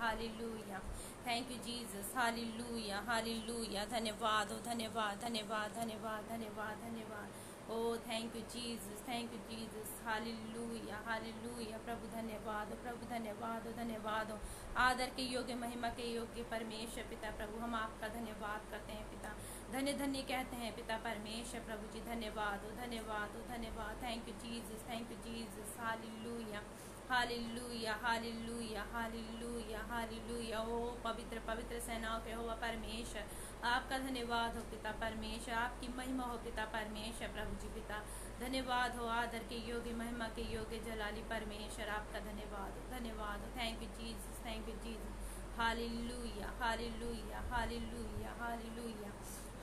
Hallelujah. Thank you Jesus, hallelujah hallelujah. धन्यवाद हो, धन्यवाद धन्यवाद धन्यवाद धन्यवाद धन्यवाद। ओ thank you Jesus, thank you Jesus, hallelujah hallelujah. प्रभु धन्यवाद हो, प्रभु धन्यवाद हो, धन्यवाद हो। आदर के योग्य, महिमा के योग्य परमेश्वर पिता प्रभु, हम आपका धन्यवाद करते हैं पिता। धन्य धन्य कहते हैं पिता परमेश्वर प्रभु जी। धन्यवाद हो, धन्यवाद हो, धन्यवाद। Thank you Jesus, thank you Jesus, hallelujah hallelujah hallelujah hallelujah hallelujah. ओ पवित्र पवित्र सेनाओं के हो परमेश्वर, आपका धन्यवाद हो पिता परमेश्वर, आपकी महिमा हो पिता परमेश्वर प्रभु जी पिता। धन्यवाद हो, आदर के योग्य, महिमा के योग्य जलाली परमेश्वर, आपका धन्यवाद हो, धन्यवाद हो। Thank you Jesus, thank you Jesus, hallelujah hallelujah hallelujah hallelujah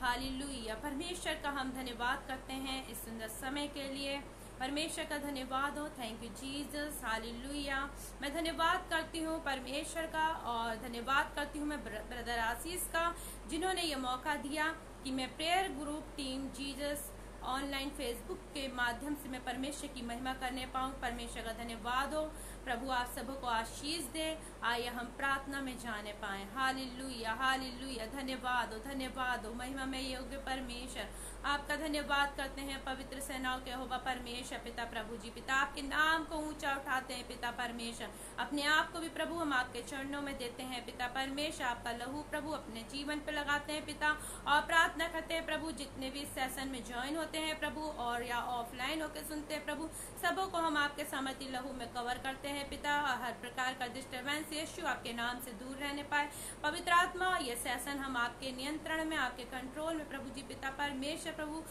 hallelujah. परमेश्वर का हम धन्यवाद करते हैं इस सुंदर समय के लिए। परमेश्वर का धन्यवाद हो। Thank you Jesus, hallelujah. मैं धन्यवाद करती हूँ परमेश्वर का, और धन्यवाद करती हूँ मैं ब्रदर आशीष का, जिन्होंने ये मौका दिया कि मैं prayer group team Jesus online Facebook के माध्यम से मैं परमेश्वर की महिमा करने पाऊँ। परमेश्वर का धन्यवाद हो। प्रभु आप सबों को आशीष दे। आइए हम प्रार्थना में जाने पाएं। Hallelujah hallelujah. धन्यवाद हो, धन्यवाद हो, महिमा में योग्य परमेश्वर, आपका धन्यवाद करते हैं पवित्र सेनाओं के होगा परमेश्वर पिता प्रभु जी पिता। आपके नाम को ऊंचा उठाते हैं पिता परमेश्वर। अपने आप को भी प्रभु हम आपके चरणों में देते हैं पिता परमेश्वर। आपका लहू प्रभु अपने जीवन पे लगाते हैं पिता, और प्रार्थना करते हैं प्रभु जितने भी इस सेशन में ज्वाइन होते हैं प्रभु, और या ऑफलाइन होकर सुनते हैं प्रभु, सबों को हम आपके सामर्थ्य लहू में कवर करते हैं पिता। हर प्रकार का डिस्टर्बेंस यीशु आपके नाम से दूर रहने पाए। पवित्र आत्मा ये सेशन हम आपके नियंत्रण में, आपके कंट्रोल में प्रभु जी पिता परमेश्वर प्रभु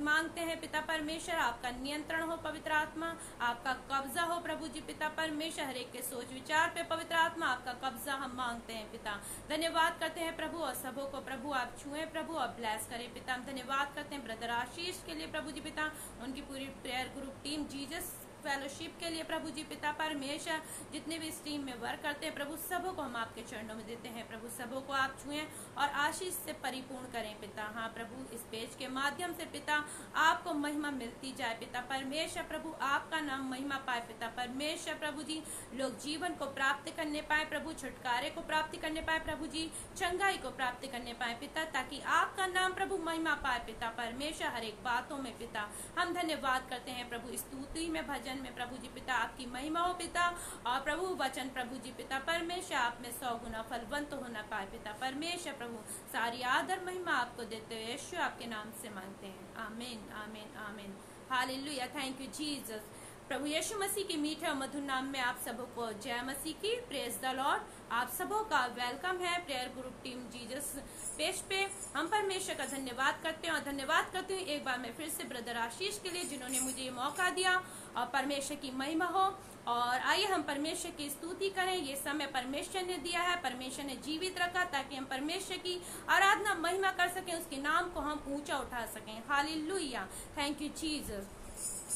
मांगते हैं पिता परमेश्वर। आपका नियंत्रण हो पवित्र आत्मा, आपका कब्जा हो प्रभु जी पिता परमेश्वर। हर एक के सोच विचार पे पवित्र आत्मा आपका कब्जा हम मांगते हैं पिता। धन्यवाद करते हैं प्रभु, और सबों को प्रभु आप छुएं प्रभु, और ब्लेस करें पिता। हम धन्यवाद करते हैं ब्रदर आशीष के लिए प्रभु जी पिता, उनकी पूरी prayer group team Jesus fellowship के लिए प्रभु जी पिता परमेश्वर, जितने भी इस टीम में वर्क करते हैं प्रभु, सबों को हम आपके चरणों में देते हैं प्रभु। सबों को आप छुएं और आशीष से परिपूर्ण करें पिता। हाँ प्रभु, इस पेज के माध्यम से पिता आपको महिमा मिलती जाए पिता परमेश्वर प्रभु, आपका नाम महिमा पाए पिता परमेश्वर प्रभु जी। लोग जीवन को प्राप्त करने पाए प्रभु, छुटकारे को प्राप्त करने पाए प्रभु जी, चंगाई को प्राप्त करने पाए पिता, ताकि आपका नाम प्रभु महिमा पाए पिता परमेश्वर। हर एक बातों में पिता हम धन्यवाद करते हैं प्रभु। स्तुति में, भजन में प्रभु जी पिता आपकी महिमा हो पिता, और प्रभु वचन प्रभु जी पिता परमेश्वर आप में 100 गुना फलवंत होना पाए पिता परमेश्वर प्रभु। सारी आदर महिमा आपको देते हुए यीशु आपके नाम से मांगते हैं, आमीन आमीन आमीन। हालेलुया। Thank you Jesus. प्रभु यीशु मसीह के मीठे और मधुर नाम में आप सबों को जय मसीह की, प्रेज द लॉर्ड। आप सबों का वेलकम है prayer group team Jesus page पे। हम परमेश्वर का धन्यवाद करते हैं, और धन्यवाद करती हूँ एक बार मैं फिर से ब्रदर आशीष के लिए, जिन्होंने मुझे ये मौका दिया, और परमेश्वर की महिमा हो। और आइए हम परमेश्वर की स्तुति करें। ये समय परमेश्वर ने दिया है, परमेश्वर ने जीवित रखा, ताकि हम परमेश्वर की आराधना महिमा कर सकें, उसके नाम को हम ऊंचा उठा सकें। Hallelujah. Thank you Jesus,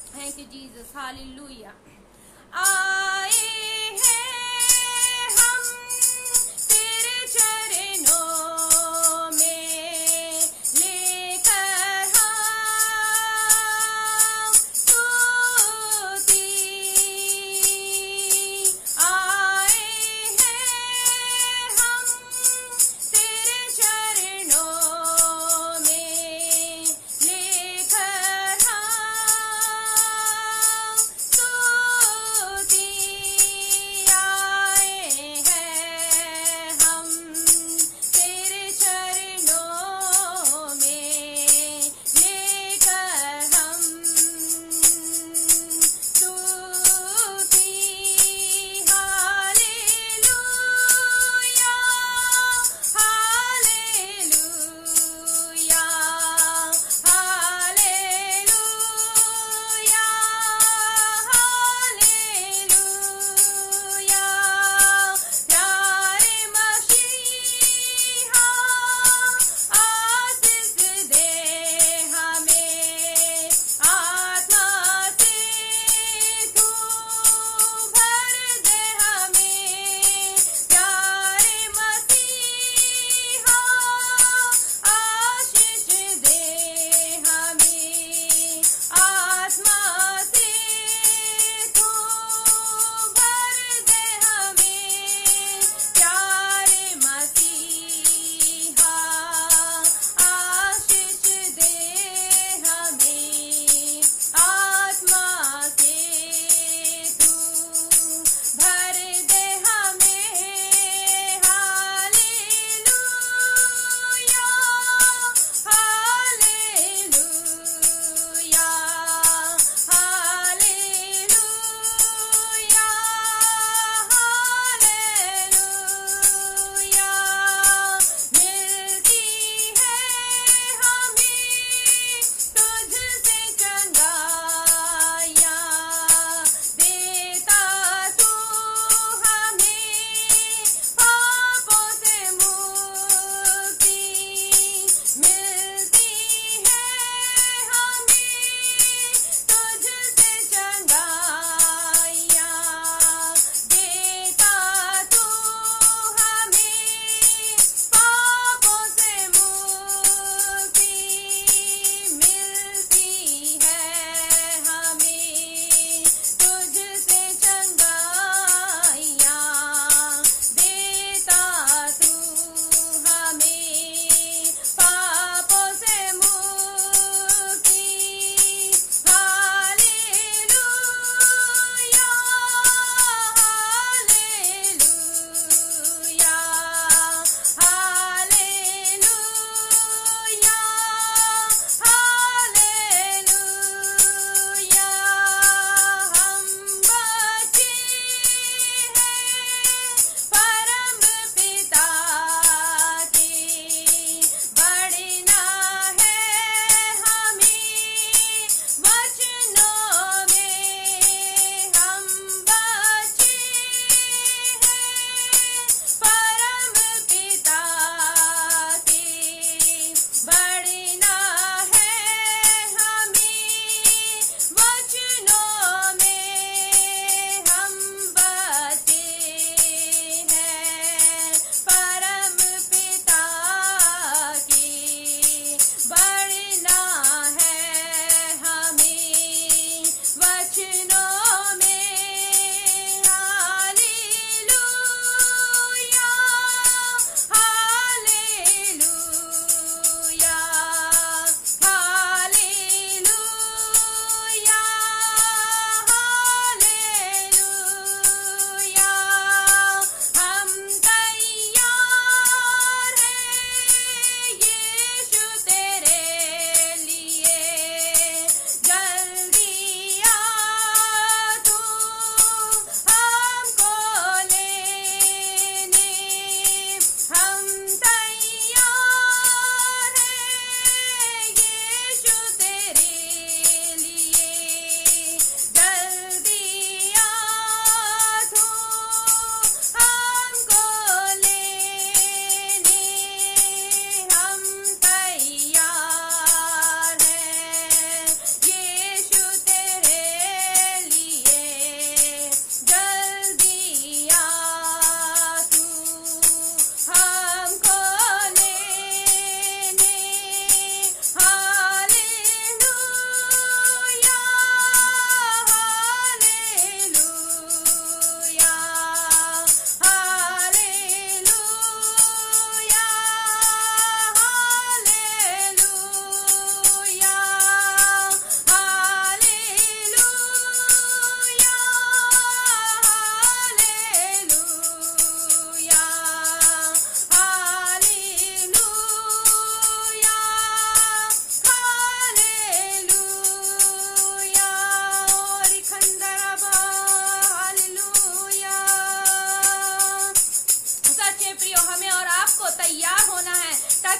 thank you Jesus, hallelujah. आए हैं हम तेरे चरणों में, लेकर हम स्तुति। आए हैं हम तेरे चरणों में, लेकर हम स्तुति।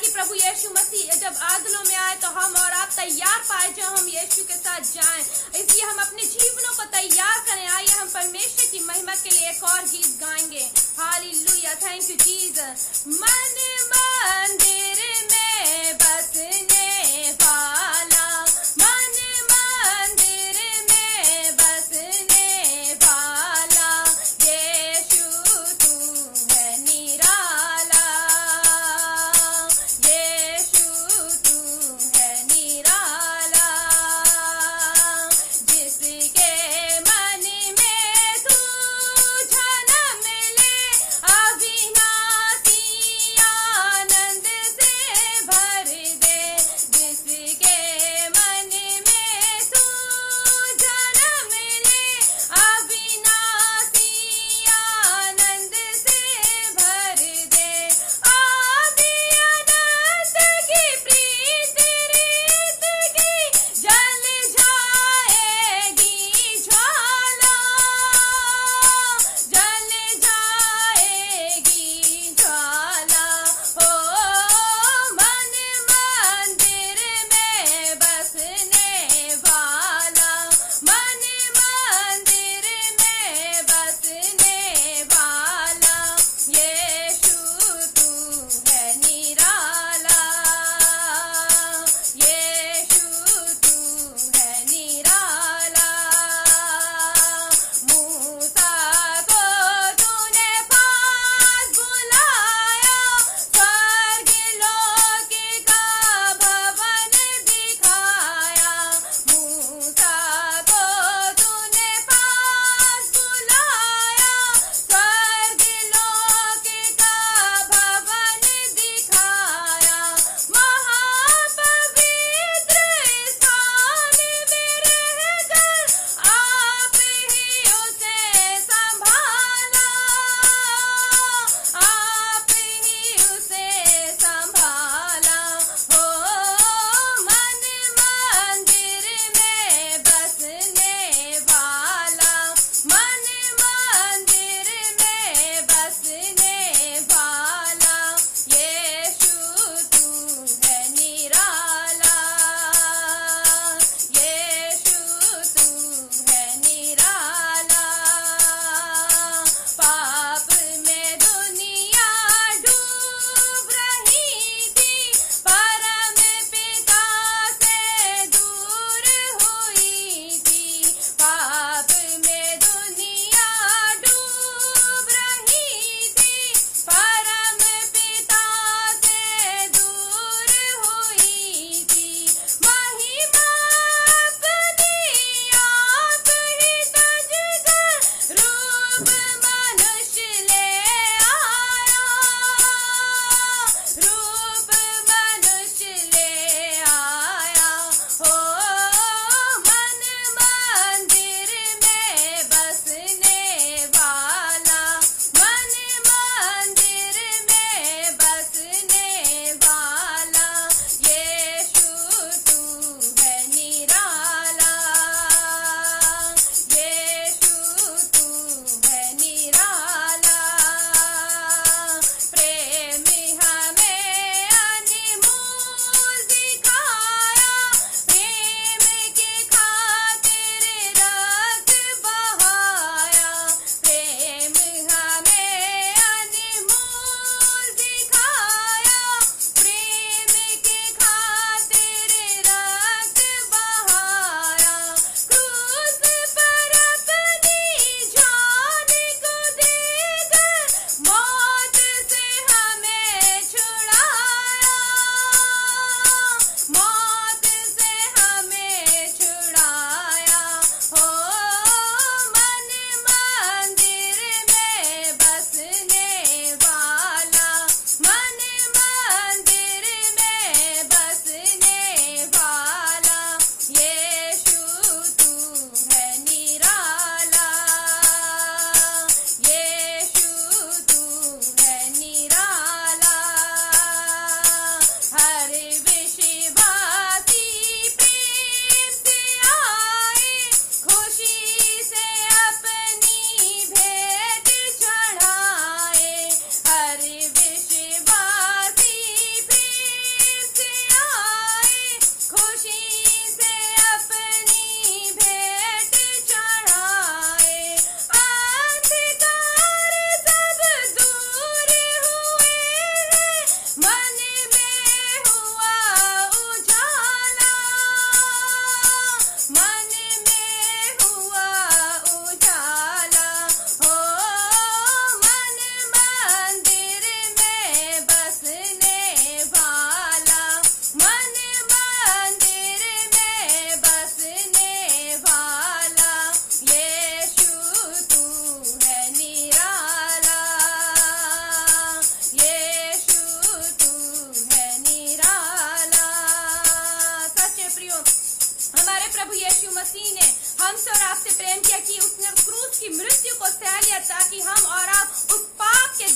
ताकि प्रभु यीशु मसीह जब आदलों में आए तो हम और आप तैयार पाए, जो हम यीशु के साथ जाएं। इसलिए हम अपने जीवनों को तैयार करें। आइए हम परमेश्वर की महिमा के लिए एक और गीत गाएंगे। Hallelujah, thank you Jesus. मन मंदिर में बसने वाला, मन मंदिर में बसने वाला, यीशु तू है निराला, यीशु तू है निराला। जिसके मन में तू जन्म ले, अविनाशी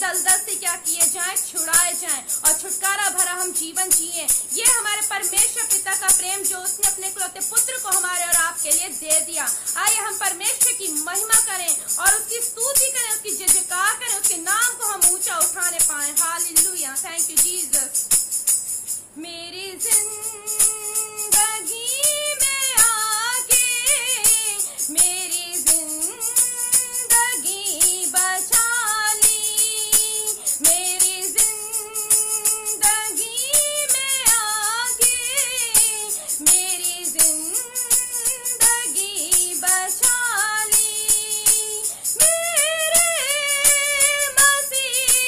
दलदल से क्या किए जाएं, छुड़ाए जाएं और छुटकारा भरा हम जीवन जिए। ये हमारे परमेश्वर पिता का प्रेम जो उसने अपने इकलौते पुत्र को हमारे और आपके लिए दे दिया। आइए हम परमेश्वर की महिमा करें और उसकी स्तुति करें, उसकी जय जयकार करें, उसके नाम को हम ऊंचा उठाने पाए। Hallelujah, thank you Jesus. मेरी जिंदगी में आके मेरी जिंदगी बचा ली, मेरी जिंदगी में आके मेरी जिंदगी बचा ली। मेरे मसीह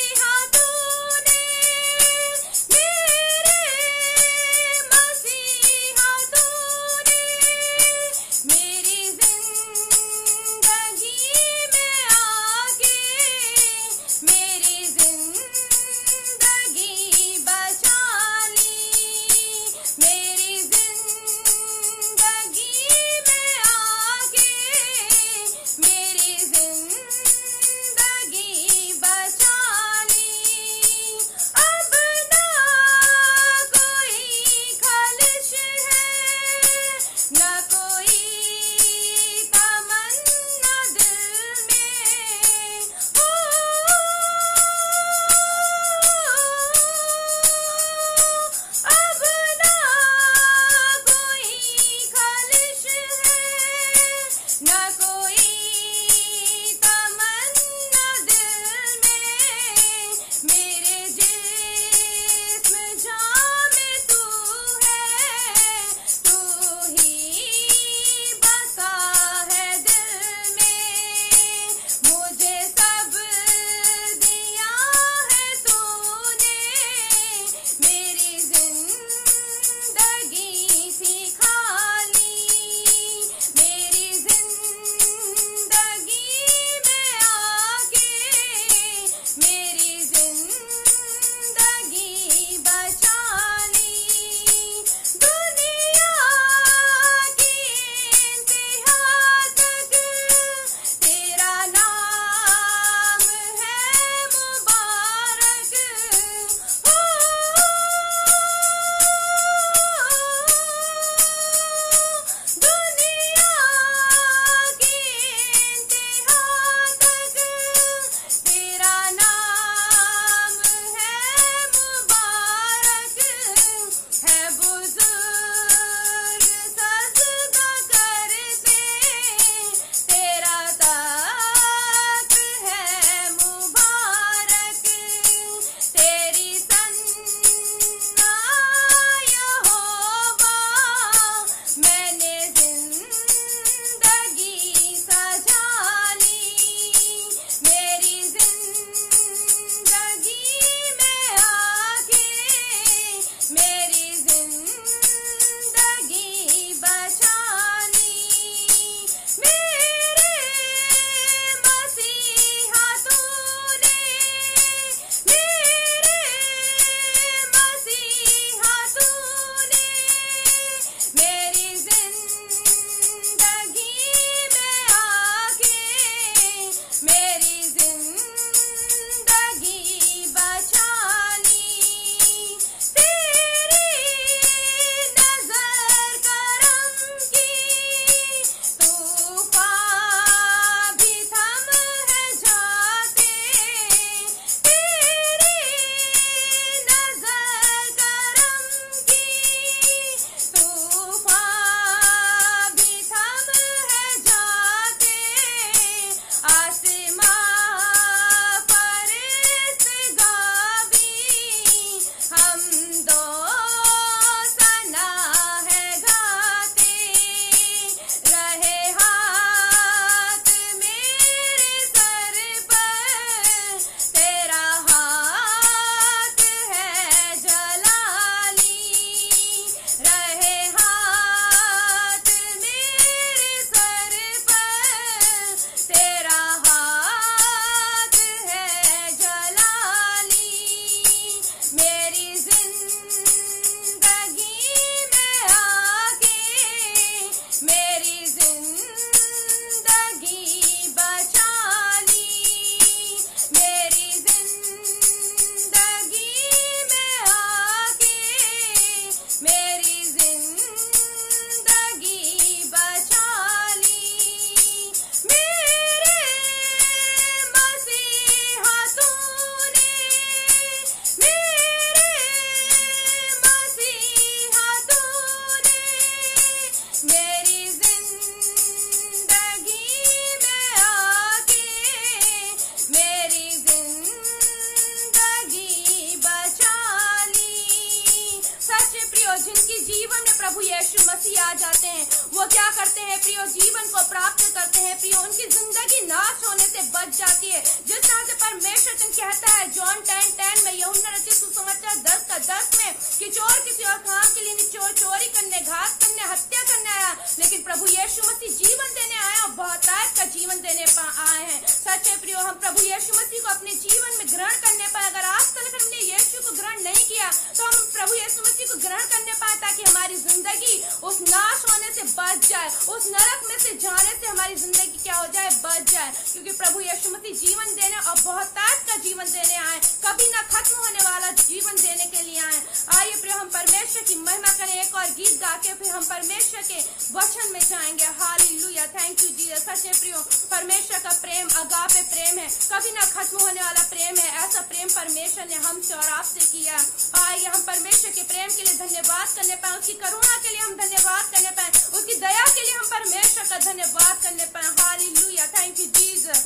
प्रभु यीशु मसीह आ जाते हैं, वो क्या करते हैं प्रियो, जीवन को प्राप्त करते हैं प्रियो, उनकी जिंदगी नाश होने से बच जाती है। जिस तरह से परमेश्वर कहता है जॉन 10:10 में, यूहन्ना रचित सुसमाचार 10:10 में कि चोर किसी और काम के लिए नहीं, चोरी करने, घात करने, हत्या करने आया, लेकिन प्रभु यीशु मसीह जीवन देने आया, बहुतायत का जीवन देने आए हैं। सच्चे प्रियो, हम प्रभु यीशु मसीह को अपने जीवन में ग्रहण करने पाए। अगर आज तक हमने यीशु को ग्रहण नहीं किया तो हम प्रभु यीशु मसीह को ग्रहण करने पाए, ताकि हमारी जिंदगी उस नाश होने से बच जाए, उस नरक में से जाने से हमारी जिंदगी क्या हो जाए, बच जाए। क्योंकि प्रभु यीशु मसीह जीवन देने और बहुतायत का जीवन देने आए, कभी ना खत्म होने वाला जीवन देने के लिए आए। आइए प्रियो, हम परमेश्वर की महिमा करें, एक और गीत गा के फिर हम परमेश्वर के वचन में जाएंगे। Hallelujah, thank you Jesus. सच्चे प्रियो, परमेश्वर का प्रेम अगापे प्रेम है, कभी ना खत्म होने वाला प्रेम है। ऐसा प्रेम परमेश्वर ने हमसे और आपसे किया। आइए हम परमेश्वर के प्रेम के लिए धन्यवाद करने पाए, उसकी करुणा के लिए हम धन्यवाद करने पाए, उसकी दया के लिए हम परमेश्वर का धन्यवाद करने पाए। Hallelujah, thank you Jesus.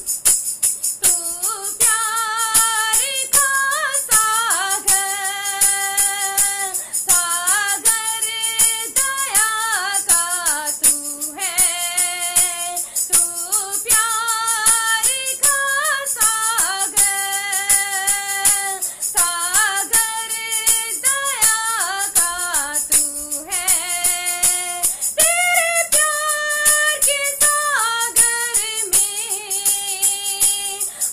तू प्यार का सागर, सागर दया का तू है, तू प्यार का सागर, सागर दया का तू है। तेरे प्यार के सागर में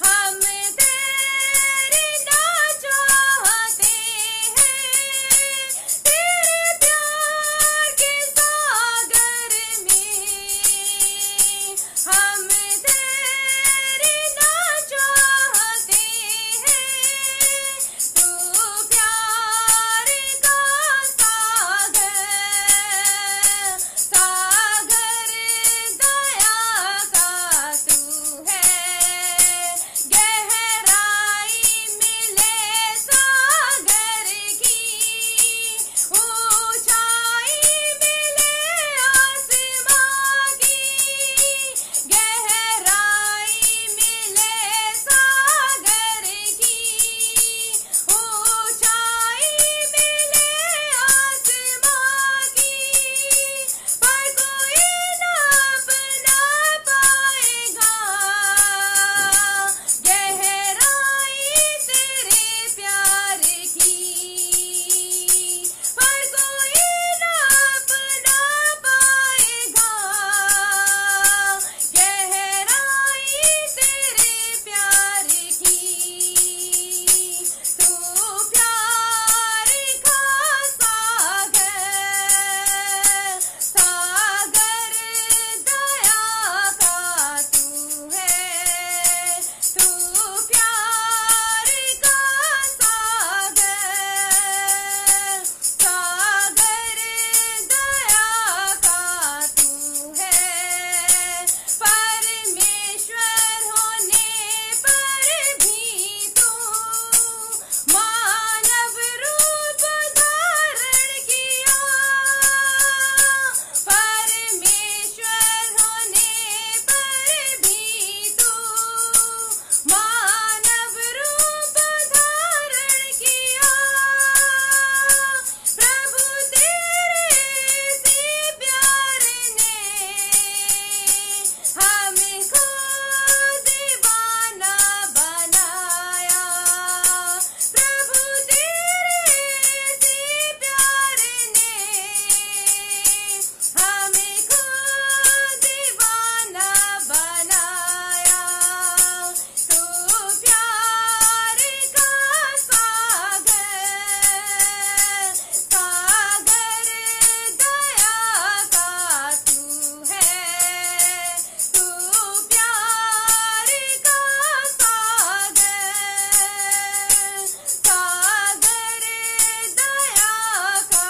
हम तेरे ना चाहते हैं, तेरे प्यार के सागर में हम तेरे ना चाहते हैं। तू प्यार का सागर, सागर दया का तू है। गहराई मिले सागर की, ऊंचाई मिले आसमां की, गहराई मिले सागर की, ऊंचाई मिले आसमां की, पर कोई नाप ना पाएगा गहराई तेरे प्यार की, पर कोई नाप ना पाएगा गहराई तेरे प्यार की। तू प्यार का सागर, सागर दया का तू है, तू प्यार का सागर, सागर दया का तू है। परमेश्वर होने पर भी तू मानव रूप धारण किया, परमेश्वर होने पर भी तू मानव रूप धारण किया। प्रभु तेरे से प्यार ने हमको दीवाना बनाया, प्रभु तेरे से प्यार ने हमको दीवाना बनाया। तू प्यार का सागर, सागर दया का तू है, तू प्यार का सागर, सागर दया का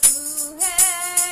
तू है।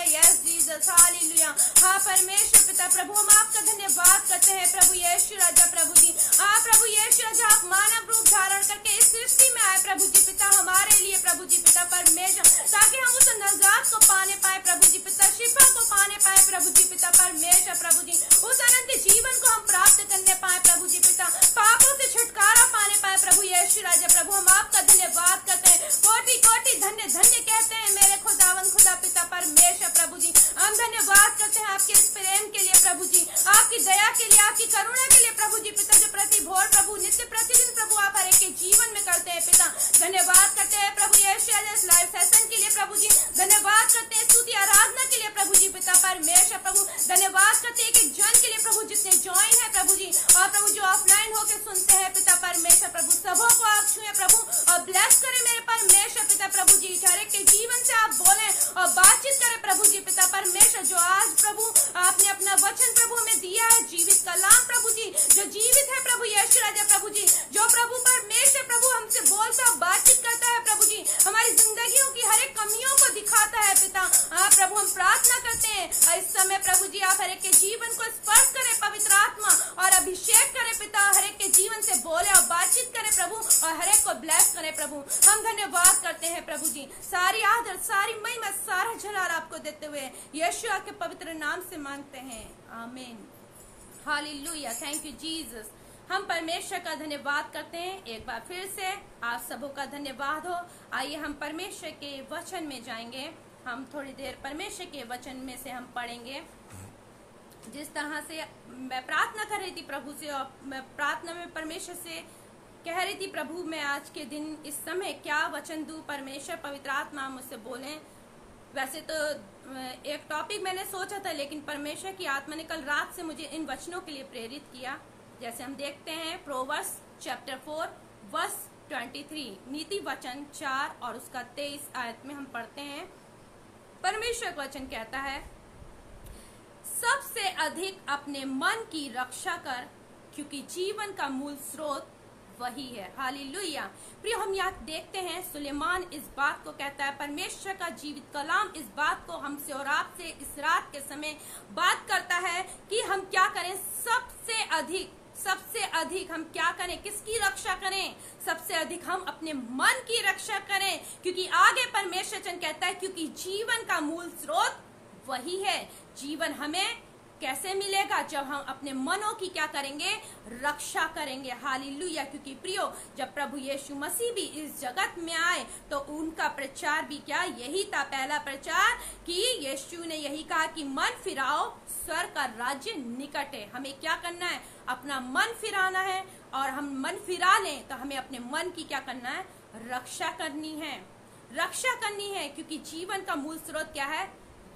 Yes Jesus, hallelujah. हाँ परमेश्वर पिता प्रभु, हम आपका धन्यवाद करते हैं प्रभु यीशु राजा। प्रभु जी, हाँ प्रभु यीशु राजा, आप मानव रूप धारण करके इस सृष्टि में आए प्रभु जी पिता, हमारे लिए प्रभु जी पिता परमेश्वर, ताकि हम उस नजात को पाने पाए प्रभु जी पिता, शिफा को पाने पाए प्रभु जी पिता परमेश्वर। प्रभु जी, उस अनंत जीवन को हम प्राप्त करने पाए प्रभु जी पिता, पापों से छुटकारा पाने पाए प्रभु यीशु राजा। प्रभु हम आपका धन्यवाद करते हैं, कोटि कोटि धन्य धन्य कहते हैं मेरे खुदावन खुदा पिता परमेश्वर प्रभु जी, हम धन्यवाद करते हैं आपके इस प्रेम के लिए प्रभु जी, आपकी दया के लिए, आपकी करुणा के लिए प्रभु जी पिता, जो प्रति भोर प्रभु नित्य प्रतिदिन प्रभु आप हर एक के जीवन में करते हैं पिता। धन्यवाद करते हैं प्रभु यीशु लाइव सेशन के लिए प्रभु जी, धन्यवाद करते हैं स्तुति आराधना के लिए प्रभु जी पिता परमेश्वर प्रभु, धन्यवाद करते हैं कि जन के लिए प्रभु जितने ज्वाइन है प्रभु जी, और प्रभु जो ऑफलाइन होकर सुनते हैं पिता परमेश्वर प्रभु, सबों को आप छुए प्रभु और ब्लेस करें मेरे परमेश्वर पिता प्रभु जी, हर एक के जीवन से आप बोले और बातचीत करें प्रभु जी पिता परमेश्वर। जो आज प्रभु आपने अपना वचन प्रभु हमें दिया है, जीवित कलाम प्रभु जी, जो जीवित है प्रभु यीशु राजा प्रभु जी, जो प्रभु परमेश्वर प्रभु हमसे बोलता बातचीत करता है प्रभु जी, हमारी जिंदगियों की हर एक कमियों को दिखाता है पिता। हाँ प्रभु हम प्रार्थना करते हैं इस समय प्रभु जी, आप हर एक के जीवन को स्पर्श करें पवित्र आत्मा और अभिषेक करें पिता, हर एक के जीवन से बोले और बातचीत करें प्रभु और हर एक को ब्लेस करें प्रभु। हम धन्यवाद करते हैं प्रभु जी, सारी आदर सारी महिमा सारा जलाल आपको देते हुए यीशु के पवित्र नाम से मांगते हैं, आमीन, हालेलुया। Thank you Jesus. हम परमेश्वर का धन्यवाद करते हैं एक बार फिर से, आप सबों का धन्यवाद हो। आइए हम परमेश्वर के वचन में जाएंगे, हम थोड़ी देर परमेश्वर के वचन में से हम पढ़ेंगे। जिस तरह से मैं प्रार्थना कर रही थी प्रभु से, और मैं प्रार्थना में परमेश्वर से कह रही थी प्रभु मैं आज के दिन इस समय क्या वचन दूं, परमेश्वर पवित्र आत्मा मुझसे बोलें। वैसे तो एक टॉपिक मैंने सोचा था, लेकिन परमेश्वर की आत्मा ने कल रात से मुझे इन वचनों के लिए प्रेरित किया। जैसे हम देखते हैं प्रोवर्ब्स चैप्टर 4 वर्स 23, नीति वचन 4 और उसका 23 आयत में हम पढ़ते हैं। परमेश्वर का वचन कहता है, सबसे अधिक अपने मन की रक्षा कर, क्योंकि जीवन का मूल स्रोत वही है। हालेलुया। प्रिय हम यहाँ देखते हैं सुलेमान इस बात को कहता है, परमेश्वर का जीवित कलाम इस बात को हमसे और आपसे इस रात के समय बात करता है कि हम क्या करें, सबसे अधिक हम क्या करें, किसकी रक्षा करें, सबसे अधिक हम अपने मन की रक्षा करें, क्योंकि आगे परमेश्वर वचन कहता है क्योंकि जीवन का मूल स्रोत वही है। जीवन हमें कैसे मिलेगा, जब हम अपने मनों की क्या करेंगे, रक्षा करेंगे। हालेलुया। क्योंकि प्रियो जब प्रभु यीशु मसीह भी इस जगत में आए तो उनका प्रचार भी क्या यही था, पहला प्रचार कि यीशु ने यही कहा कि मन फिराओ, स्वर्ग का राज्य निकट है। हमें क्या करना है, अपना मन फिराना है, और हम मन फिरा लें तो हमें अपने मन की क्या करना है, रक्षा करनी है, रक्षा करनी है। क्योंकि जीवन का मूल स्रोत क्या है,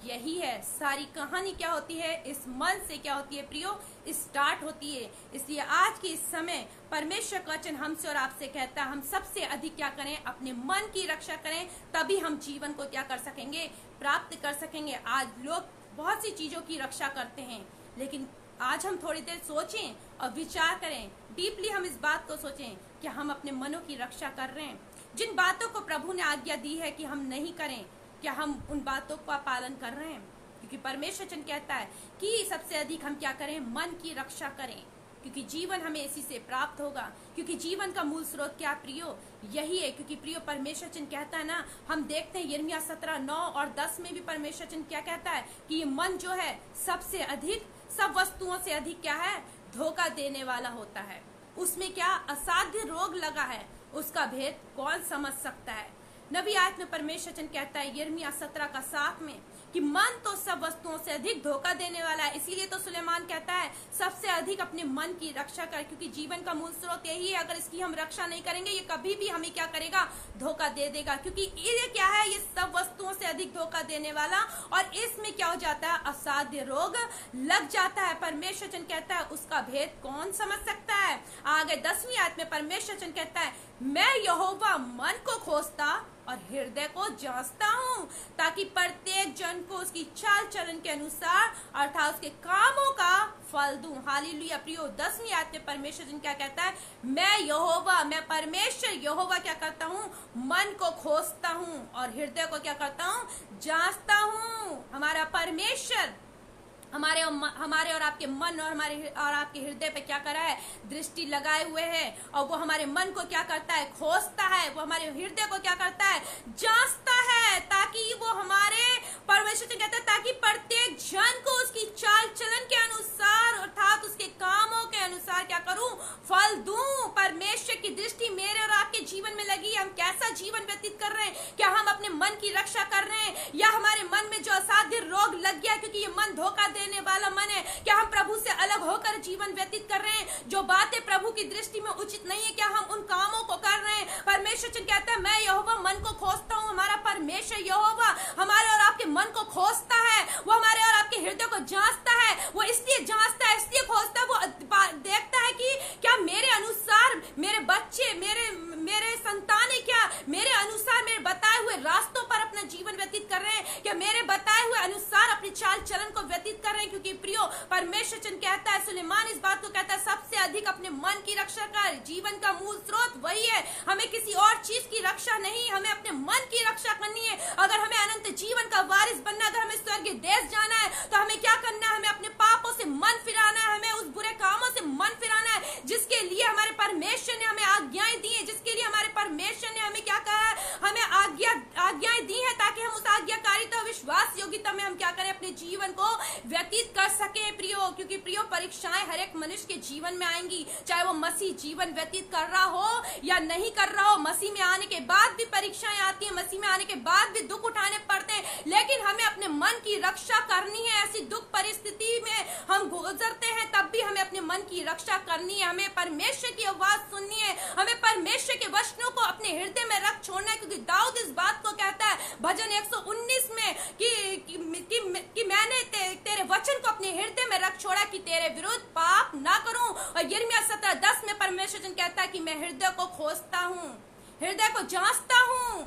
यही है। सारी कहानी क्या होती है, इस मन से क्या होती है प्रियो, स्टार्ट होती है। इसलिए आज के इस समय परमेश्वर का वचन हमसे और आपसे कहता है हम सबसे अधिक क्या करें, अपने मन की रक्षा करें, तभी हम जीवन को क्या कर सकेंगे, प्राप्त कर सकेंगे। आज लोग बहुत सी चीजों की रक्षा करते हैं, लेकिन आज हम थोड़ी देर सोचें और विचार करें, डीपली हम इस बात को सोचें कि हम अपने मनों की रक्षा कर रहे हैं। जिन बातों को प्रभु ने आज्ञा दी है कि हम नहीं करें, क्या हम उन बातों का पालन कर रहे हैं? क्योंकि परमेश्वर वचन कहता है कि सबसे अधिक हम क्या करें, मन की रक्षा करें, क्योंकि जीवन हमें इसी से प्राप्त होगा। क्योंकि जीवन का मूल स्रोत क्या प्रियो, यही है। क्योंकि प्रियो परमेश्वर वचन कहता है ना, हम देखते हैं यिर्मयाह 17:9 और 10 में भी परमेश्वर वचन क्या कहता है कि ये मन जो है सबसे अधिक, सब वस्तुओं से अधिक क्या है, धोखा देने वाला होता है। उसमें क्या असाध्य रोग लगा है, उसका भेद कौन समझ सकता है। नबी आयत में परमेश्वर वचन कहता है यिर्मयाह 17:7 में कि मन तो सब वस्तुओं से अधिक धोखा देने वाला है। इसीलिए तो सुलेमान कहता है सबसे अधिक अपने मन की रक्षा कर, क्योंकि जीवन का मूल स्रोत यही है। अगर इसकी हम रक्षा नहीं करेंगे, ये कभी भी हमें क्या करेगा, धोखा दे देगा। क्योंकि ये क्या है, ये सब वस्तुओं से अधिक धोखा देने वाला, और इसमें क्या हो जाता है, असाध्य रोग लग जाता है। परमेश्वर वचन कहता है उसका भेद कौन समझ सकता है। आगे 10वीं आयत में परमेश्वर वचन कहता है मैं यहोवा मन को खोजता और हृदय को जांचता हूँ, ताकि प्रत्येक जन को उसकी चाल चलन के अनुसार अर्थात उसके कामों का फल दूं। हालेलुया। प्रियो 10वीं आयत में परमेश्वर जन क्या कहता है, मैं यहोवा, मैं परमेश्वर यहोवा क्या करता हूँ, मन को खोजता हूँ और हृदय को क्या करता हूँ, जांचता हूँ। हमारा परमेश्वर हमारे और आपके मन और हमारे और आपके हृदय पे क्या कर रहा है, दृष्टि लगाए हुए है, और वो हमारे मन को क्या करता है, खोजता है। वो हमारे हृदय को क्या करता है, जांचता है, ताकि वो हमारे परमेश्वर कहता है ताकि प्रत्येक जन को उसकी चाल चलन के अनुसार अर्थात उसके कामों के अनुसार क्या करूं, फल दूं। परमेश्वर की दृष्टि मेरे और आपके जीवन में लगी, हम कैसा जीवन व्यतीत कर रहे हैं, क्या हम अपने मन की रक्षा कर रहे हैं, या हमारे मन में जो असाध्य रोग लग गया क्योंकि ये मन धोखा देने वाला मन है, क्या हम प्रभु से अलग होकर जीवन व्यतीत कर रहे हैं, जो बातें प्रभु की दृष्टि में उचित नहीं है क्या हम उन कामों को कर रहे हैं। परमेश्वर कहता है मैं यहोवा मन को खोजता हूँ। हमारा परमेश्वर यहोवा हमारे और आपके मन को खोजता है, वो हमारे और आपके हृदय को जांचता है। वो इसलिए जांचता है, इसलिए खोजता है, वो देखता है कि क्या मेरे अनुसार मेरे बच्चे, मेरे संतानें क्या मेरे अनुसार मेरे बताए हुए रास्तों पर अपना जीवन व्यतीत कर रहे हैं, क्या मेरे बताए हुए अनुसार अपनी चाल चलन को व्यतीत कर रहे हैं। क्योंकि प्रियो परमेश्वर कहता है, सुलेमान इस बात को कहता है, सबसे अधिक अपने मन की रक्षा कर। जीवन का मूल स्रोत वही है, हमें किसी और चीज की रक्षा नहीं, हमें अपने मन की रक्षा करनी है। अगर हमें अनंत जीवन का वारिस बनना, अगर हमें स्वर्गीय देश जाना है तो हमें क्या करना है, हमें अपने पापों से मन फिराना है, हमें उस बुरे कामों से मन फिराना है जिसके लिए हमारे परमेश्वर ने हमें आज्ञाएं दी है, जिसके लिए हमारे परमेश्वर ने हमें क्या कहा है, हमें आज्ञाएं दी है, ताकि हम उस आज्ञाकारिता और विश्वास योग्यता में हम क्या करें, अपने जीवन को व्यतीत कर सके प्रियो। क्योंकि प्रियो परीक्षाएं हर एक मनुष्य के जीवन में आएंगी, चाहे वो मसीह जीवन व्यतीत कर रहा हो या नहीं कर रहा हो। मसीह में आने के बाद भी परीक्षाएं आती है, मसीह में आने के बाद भी दुख उठाने पड़ते हैं, लेकिन हमें अपने मन की रक्षा करनी है। ऐसी दुख परिस्थिति में हम गुजरते हैं तब भी हमें अपने मन की रक्षा करनी है, हमें परमेश्वर की आवाज सुननी है, हमें परमेश्वर के वचनों को अपने हृदय में रख छोड़ना है। क्योंकि दाऊद इस बात को कहता है भजन 119 में कि मैंने तेरे वचन को अपने हृदय में रख छोड़ा कि तेरे विरुद्ध पाप ना करूं। और यिर्मयाह 17:10 में परमेश्वर कहता है कि मैं हृदय को खोजता हूं, हृदय को जांचता हूं।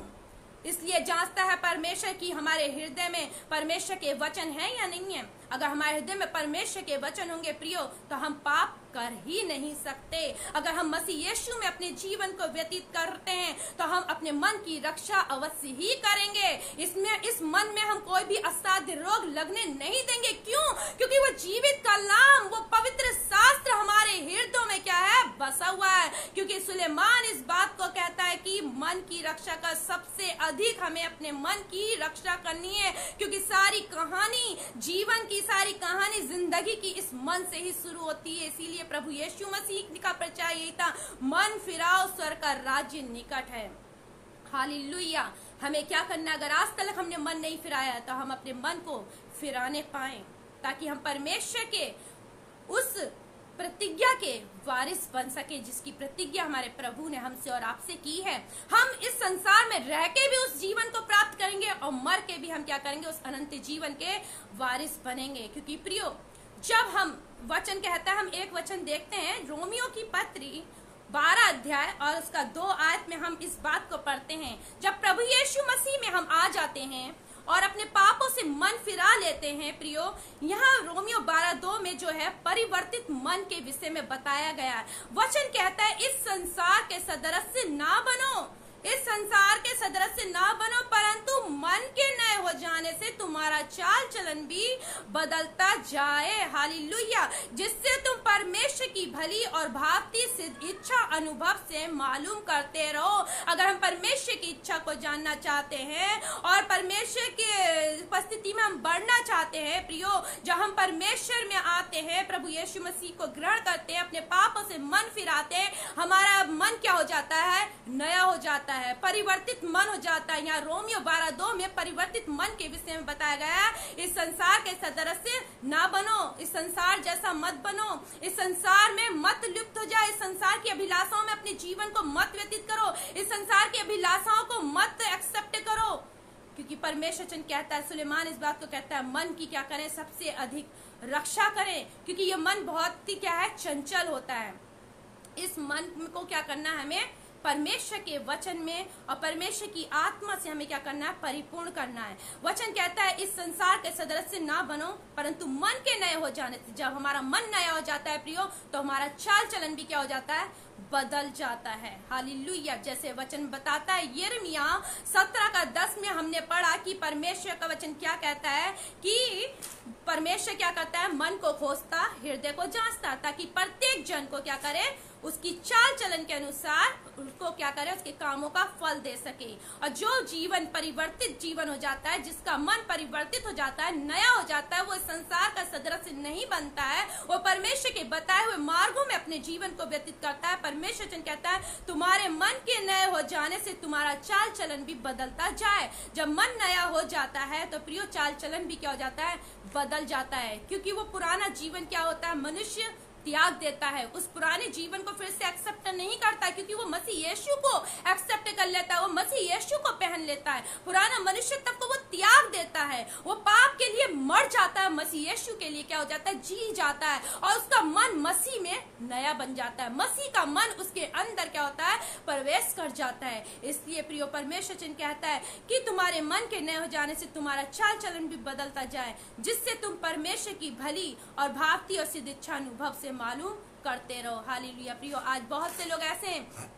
इसलिए जांचता है परमेश्वर की हमारे हृदय में परमेश्वर के वचन है या नहीं है। अगर हमारे हृदय में परमेश्वर के वचन होंगे प्रियो तो हम पाप कर ही नहीं सकते। अगर हम मसीह यीशु में अपने जीवन को व्यतीत करते हैं तो हम अपने मन की रक्षा अवश्य ही करेंगे। इस मन में हम कोई भी असाध्य रोग लगने नहीं देंगे। क्यों? क्योंकि वो जीवित कलाम, वो पवित्र शास्त्र हमारे हृदयों में क्या है, बसा हुआ है। क्योंकि सुलेमान इस बात को कहता है कि मन की रक्षा का सबसे अधिक हमें अपने मन की रक्षा करनी है। क्योंकि सारी कहानी, जीवन की सारी कहानी, जिंदगी की इस मन से ही शुरू होती है। इसीलिए प्रभु यीशु मसीह का प्रचार यही था, मन फिराओ स्वर्ग का राज्य निकट है। हालेलुया। हमें क्या करना, अगर आज तक हमने मन नहीं फिराया तो हम अपने मन को फिराने पाएं, ताकि हम परमेश्वर के उस प्रतिज्ञा के वारिस बन सके जिसकी प्रतिज्ञा हमारे प्रभु ने हमसे और आपसे की है। हम इस संसार में रह के भी उस जीवन को प्राप्त करेंगे और मर के भी हम क्या करेंगे, उस अनंत जीवन के वारिस बनेंगे। क्योंकि प्रियो जब हम वचन कहता है, हम एक वचन देखते हैं रोमियो की पत्री 12 अध्याय और उसका 2 आयत में हम इस बात को पढ़ते हैं। जब प्रभु यीशु मसीह में हम आ जाते हैं और अपने पापों से मन फिरा लेते हैं प्रियो, यहाँ रोमियो 12:2 में जो है परिवर्तित मन के विषय में बताया गया है। वचन कहता है इस संसार के सदृश ना बनो, इस संसार के सदृश ना बनो, परंतु मन के नए हो जाने से तुम्हारा चाल चलन भी बदलता जाए। हालेलुया। जिससे तुम परमेश्वर की भली और भांति सिद्ध इच्छा अनुभव से मालूम करते रहो। अगर हम परमेश्वर की इच्छा को जानना चाहते हैं और परमेश्वर की उपस्थिति में हम बढ़ना चाहते हैं प्रियो, जब हम परमेश्वर में आते हैं, प्रभु यीशु मसीह को ग्रहण करते हैं, अपने पापों से मन फिराते हैं, हमारा मन क्या हो जाता है, नया हो जाता है, परिवर्तित मन हो जाता है। यहाँ रोमियो 12:2 में परिवर्तित मन के विषय में बताया गया है, इस संसार के सदृश ना बनो, इस संसार जैसा मत बनो, इस संसार में मत लिप्त हो जाए, इस संसार की अभिलाषाओं में अपने जीवन को मत व्यतीत करो, इस संसार की अभिलाषाओं को मत एक्सेप्ट करो। क्योंकि परमेश्वर कहता है, सुलेमान इस बात को कहता है, मन की क्या करें, सबसे अधिक रक्षा करें। क्योंकि ये मन बहुत ही क्या है, चंचल होता है। इस मन को क्या करना है, हमें परमेश्वर के वचन में और परमेश्वर की आत्मा से हमें क्या करना है, परिपूर्ण करना है। वचन कहता है इस संसार के सदृश ना बनो, परंतु मन के नए हो जाने से, जब हमारा मन नया हो जाता है प्रियो, तो हमारा चाल चलन भी क्या हो जाता है, बदल जाता है। हालेलुया। जैसे वचन बताता है यिर्मयाह 17:10 में हमने पढ़ा कि परमेश्वर का वचन क्या कहता है कि परमेश्वर क्या करता है, मन को खोजता, हृदय को जांचता, ताकि प्रत्येक जन को क्या करे, उसकी चाल चलन के अनुसार उसको क्या करे, उसके कामों का फल दे सके। और जो जीवन परिवर्तित जीवन हो जाता है, जिसका मन परिवर्तित हो जाता है, नया हो जाता है, वो इस संसार का सदृश नहीं बनता है, वो परमेश्वर के बताए हुए मार्गों में अपने जीवन को व्यतीत करता है। परमेश्वर वचन कहता है तुम्हारे मन के नए हो जाने से तुम्हारा चाल चलन भी बदलता जाए। जब मन नया हो जाता है तो प्रियो चाल चलन भी क्या हो जाता है, बदल जाता है। क्योंकि वो पुराना जीवन क्या होता है, मनुष्य त्याग देता है, उस पुराने जीवन को फिर से एक्सेप्ट नहीं करता, क्योंकि वो मसीह यीशु को एक्सेप्ट कर लेता है, वो मसीह यीशु को पहन लेता है। पुराना मनुष्य तब को वो त्याग देता है, वो पाप के लिए मर जाता है, मसीह यीशु के लिए क्या हो जाता है, जी जाता है, और उसका मन मसीह में नया बन जाता है। मसीह का मन उसके अंदर क्या होता है, प्रवेश कर जाता है। इसलिए प्रियो परमेश्वर वचन कहता है कि तुम्हारे मन के नए हो जाने से तुम्हारा चाल चलन भी बदलता जाए, जिससे तुम परमेश्वर की भली और भावती और सिद्ध इच्छा अनुभव से मालूम करते रहो। हालेलुया। प्रियो आज बहुत से लोग ऐसे हैं,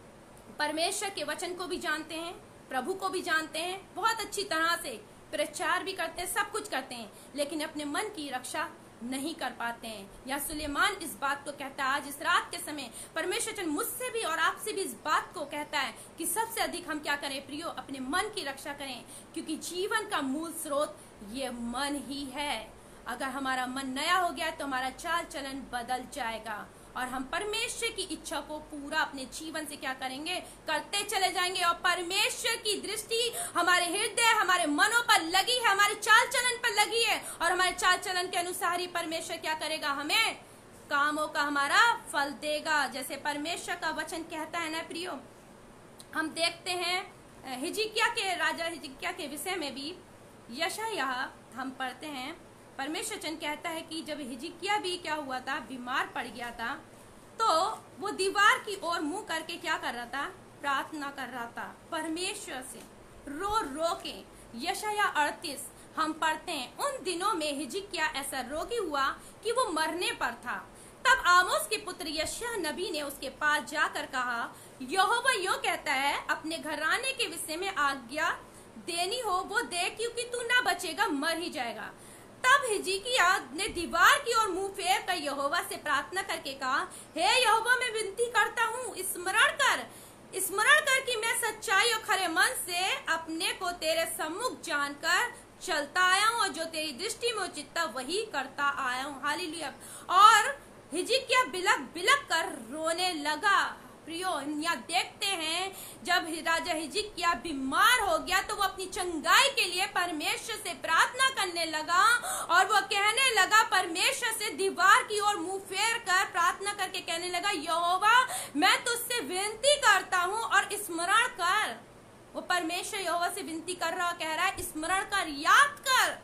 परमेश्वर के वचन को भी जानते हैं, प्रभु को भी जानते हैं, बहुत अच्छी तरह से प्रचार भी करते हैं, सब कुछ करते हैं, लेकिन अपने मन की रक्षा नहीं कर पाते हैं। या सुलेमान इस बात को कहता है, आज इस रात के समय परमेश्वर मुझसे भी और आपसे भी इस बात को कहता है कि सबसे अधिक हम क्या करें प्रियो, अपने मन की रक्षा करें, क्योंकि जीवन का मूल स्रोत ये मन ही है। अगर हमारा मन नया हो गया तो हमारा चाल चलन बदल जाएगा और हम परमेश्वर की इच्छा को पूरा अपने जीवन से क्या करेंगे, करते चले जाएंगे। और परमेश्वर की दृष्टि हमारे हृदय, हमारे मनों पर लगी है, हमारे चाल चलन पर लगी है, और हमारे चाल चलन के अनुसार ही परमेश्वर क्या करेगा, हमें कामों का हमारा फल देगा। जैसे परमेश्वर का वचन कहता है ना प्रियो, हम देखते हैं हिजकिय्याह के, राजा हिजकिय्याह के विषय में भी यशायाह हम पढ़ते हैं। परमेश्वर वचन कहता है कि जब हिजकिय्याह भी क्या हुआ था, बीमार पड़ गया था, तो वो दीवार की ओर मुंह करके क्या कर रहा था, प्रार्थना कर रहा था परमेश्वर से, रो रो के। यशायाह 38 हम पढ़ते हैं, उन दिनों में हिजकिय्याह ऐसा रोगी हुआ कि वो मरने पर था। तब आमोस के पुत्र यशायाह नबी ने उसके पास जाकर कहा, यहोवा यूं कहता है, अपने घराने के विषय में आज्ञा देनी हो वो दे, क्योंकि तू ना बचेगा, मर ही जाएगा। तब हिजकिय्याह ने दीवार की ओर मुंह फेर कर यहोवा से प्रार्थना करके कहा, हे यहोवा मैं विनती करता हूँ, स्मरण कर कि मैं सच्चाई और खरे मन से अपने को तेरे सम्मुख जानकर चलता आया हूँ, और जो तेरी दृष्टि में उचित था वही करता आया हूँ। हालेलुया। और हिजकिय्याह बिलक बिलक कर रोने लगा। प्रियो यहाँ देखते हैं जब राजा हिजकिय्याह बीमार हो गया तो वो अपनी चंगाई के लिए परमेश्वर से प्रार्थना करने लगा, और वो कहने लगा परमेश्वर से, दीवार की ओर मुंह फेर कर प्रार्थना करके कहने लगा, यहोवा मैं तुझसे विनती करता हूँ और स्मरण कर। वो परमेश्वर यहोवा से विनती कर रहा, कह रहा है स्मरण कर, याद कर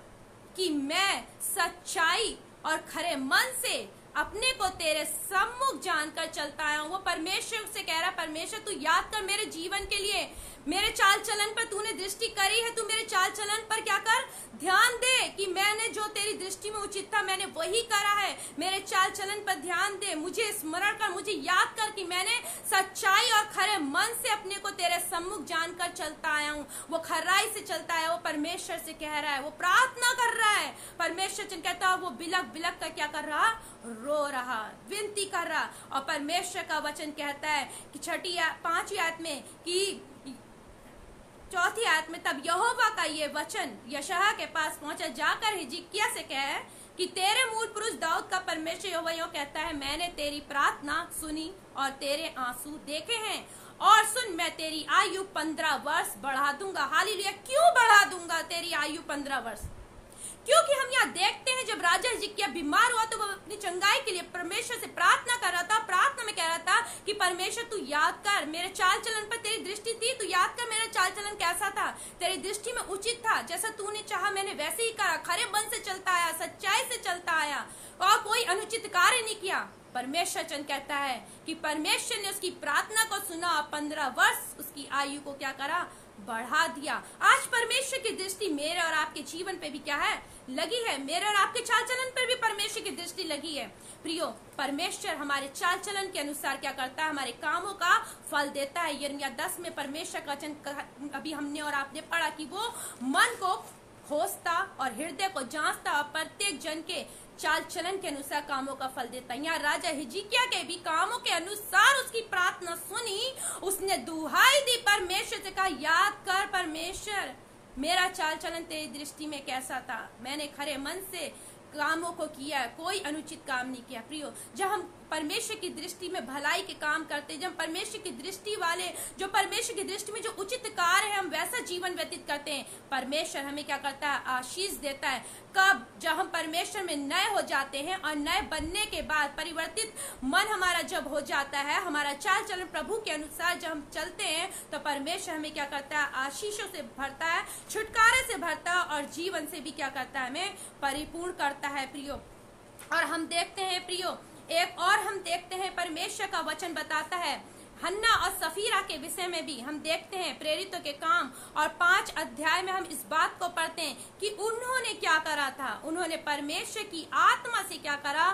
कि मैं सच्चाई और खरे मन से अपने को तेरे सम्मुख जानकर चलता आया हूँ। वो परमेश्वर से कह रहा, परमेश्वर तू याद कर मेरे जीवन के लिए, मेरे चाल चलन पर तूने दृष्टि करी है, तू मेरे चाल चलन पर क्या कर, ध्यान दे कि मैंने जो तेरी दृष्टि में उचित था मैंने वही करा है। मेरे चाल चलन पर ध्यान दे, मुझे स्मरण कर, मुझे याद कर कि मैंने सच्चाई और खरे मन से अपने को तेरे सम्मुख जानकर चलता आया हूँ। वो खराई से चलता है, वो परमेश्वर से कह रहा है, वो प्रार्थना कर रहा है। परमेश्वर कहता है वो बिलक बिलक कर क्या कर रहा, रो रहा, विनती कर रहा। और परमेश्वर का वचन कहता है कि 5वीं आयत में कि 4थी आयत में, तब यहोवा का ये वचन यशायाह के पास पहुंचा, जाकर हिजकिय्याह से कहे कि तेरे मूल पुरुष दाऊद का परमेश्वर यहोवा यूं कहता है, मैंने तेरी प्रार्थना सुनी और तेरे आंसू देखे हैं, और सुन मैं तेरी आयु 15 वर्ष बढ़ा दूंगा। हालेलुया। क्यों बढ़ा दूंगा तेरी आयु 15 वर्ष? क्योंकि हम यहाँ देखते हैं जब राजा हिजकिय्याह बीमार हुआ तो वो अपनी चंगाई के लिए परमेश्वर से प्रार्थना कर रहा था। प्रार्थना में कह रहा था कि परमेश्वर तू याद कर, मेरे चाल चलन पर तेरी दृष्टि थी, तू याद कर मेरा चाल चलन कैसा था, तेरी दृष्टि में उचित था, जैसा तूने चाहा मैंने वैसे ही करा, खरे मन से चलता आया, सच्चाई से चलता आया, और कोई अनुचित कार्य नहीं किया। परमेश्वर चंद कहता है कि परमेश्वर ने उसकी प्रार्थना को सुना, 15 वर्ष उसकी आयु को क्या करा, बढ़ा दिया। आज परमेश्वर की दृष्टि मेरे और आपके जीवन पे भी क्या है, लगी है। मेरे और आपके चाल चलन पर भी परमेश्वर की दृष्टि लगी है। प्रियो परमेश्वर हमारे चाल चलन के अनुसार क्या करता है, हमारे कामों का फल देता है। यिर्मयाह 10 में परमेश्वर का वचन अभी हमने और आपने पढ़ा कि वो मन को खोजता और हृदय को जांचता और प्रत्येक जन के चाल चलन के अनुसार कामों का फल देता। यहाँ राजा हिजकिय्याह के भी कामों के अनुसार उसकी प्रार्थना सुनी, उसने दुहाई दी, परमेश्वर से कहा, याद कर परमेश्वर, मेरा चाल चलन तेरी दृष्टि में कैसा था, मैंने खरे मन से कामों को किया, कोई अनुचित काम नहीं किया। प्रियो, जब हम परमेश्वर की दृष्टि में भलाई के काम करते, जब परमेश्वर की दृष्टि वाले, जो परमेश्वर की दृष्टि में जो उचित कार्य है, हम वैसा जीवन व्यतीत करते हैं, परमेश्वर हमें क्या करता है, आशीष देता है। कब? जब हम परमेश्वर में नए हो जाते हैं और नए बनने के बाद परिवर्तित मन हमारा जब हो जाता है, हमारा चाल चलन प्रभु के अनुसार जब हम चलते हैं, तो परमेश्वर हमें क्या करता है, आशीषों से भरता है, छुटकारे से भरता है और जीवन से भी क्या करता है, हमें परिपूर्ण करता है। प्रियो, और हम देखते हैं प्रियो, एक और हम देखते हैं परमेश्वर का वचन बताता है, हन्ना और सफीरा के विषय में भी हम देखते हैं प्रेरितों के काम और 5 अध्याय में हम इस बात को पढ़ते हैं कि उन्होंने क्या करा था, उन्होंने परमेश्वर की आत्मा से क्या करा,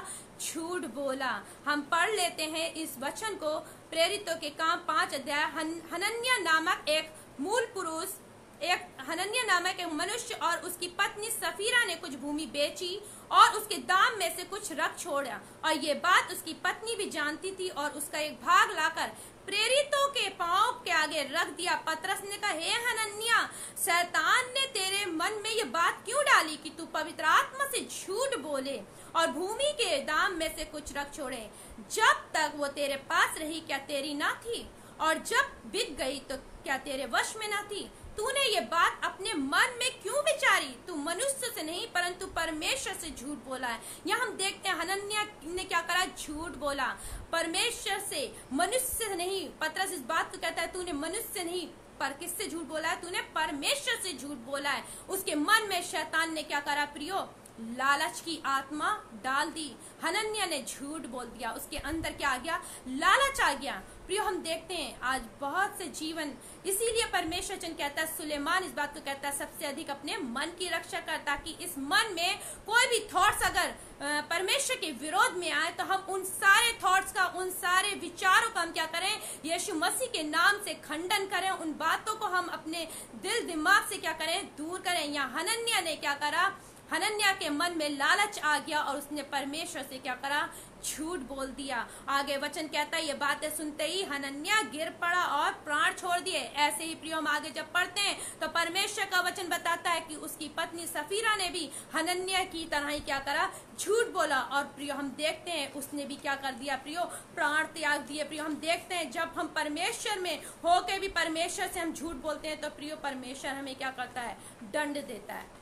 झूठ बोला। हम पढ़ लेते हैं इस वचन को, प्रेरितों के काम 5 अध्याय। हनन्याह नामक एक मूल पुरुष, एक हनन्याह नामक एक मनुष्य और उसकी पत्नी सफीरा ने कुछ भूमि बेची और उसके दाम में से कुछ रख छोड़ा, और ये बात उसकी पत्नी भी जानती थी, और उसका एक भाग लाकर प्रेरितों के पांव के आगे रख दिया। पतरस ने कहा, हे हनन्याह, शैतान ने तेरे मन में ये बात क्यों डाली कि तू पवित्र आत्मा से झूठ बोले और भूमि के दाम में से कुछ रख छोड़े? जब तक वो तेरे पास रही क्या तेरी ना थी, और जब बिक गई तो क्या तेरे वश में ना थी? तूने ये बात अपने मन में क्यों विचारी? तू मनुष्य से नहीं परंतु परमेश्वर से झूठ बोला है। यहाँ हम देखते हैं हनन्याह ने क्या करा, झूठ बोला, परमेश्वर से, मनुष्य से नहीं। पतरस इस बात को कहता है, तूने मनुष्य से नहीं पर किससे झूठ बोला है? तूने परमेश्वर से झूठ बोला है। उसके मन में शैतान ने क्या करा प्रियो, लालच की आत्मा डाल दी। हनन्याह ने झूठ बोल दिया, उसके अंदर क्या आ गया, लालच आ गया। प्रियो, हम देखते हैं आज बहुत से जीवन, इसीलिए परमेश्वर वचन कहता है, सुलेमान इस बात को कहता है, सबसे अधिक अपने मन की रक्षा कर, ताकि इस मन में कोई भी थॉट्स अगर परमेश्वर के विरोध में आए तो हम उन सारे थॉट्स का, उन सारे विचारों का हम क्या करें, यीशु मसीह के नाम से खंडन करें। उन बातों को हम अपने दिल दिमाग से क्या करें, दूर करें। यहाँ हनन्याह ने क्या करा, हनन्याह के मन में लालच आ गया और उसने परमेश्वर से क्या करा, झूठ बोल दिया। आगे वचन कहता है, ये बातें सुनते ही हनन्याह गिर पड़ा और प्राण छोड़ दिए। ऐसे ही प्रियो, हम आगे जब पढ़ते हैं तो परमेश्वर का वचन बताता है कि उसकी पत्नी सफीरा ने भी हनन्याह की तरह ही क्या करा, झूठ बोला। और प्रियो, हम देखते हैं उसने भी क्या कर दिया प्रियो, प्राण त्याग दिए। प्रियो, हम देखते हैं जब हम परमेश्वर में होके भी परमेश्वर से हम झूठ बोलते हैं तो प्रियो, परमेश्वर हमें क्या करता है, दंड देता है।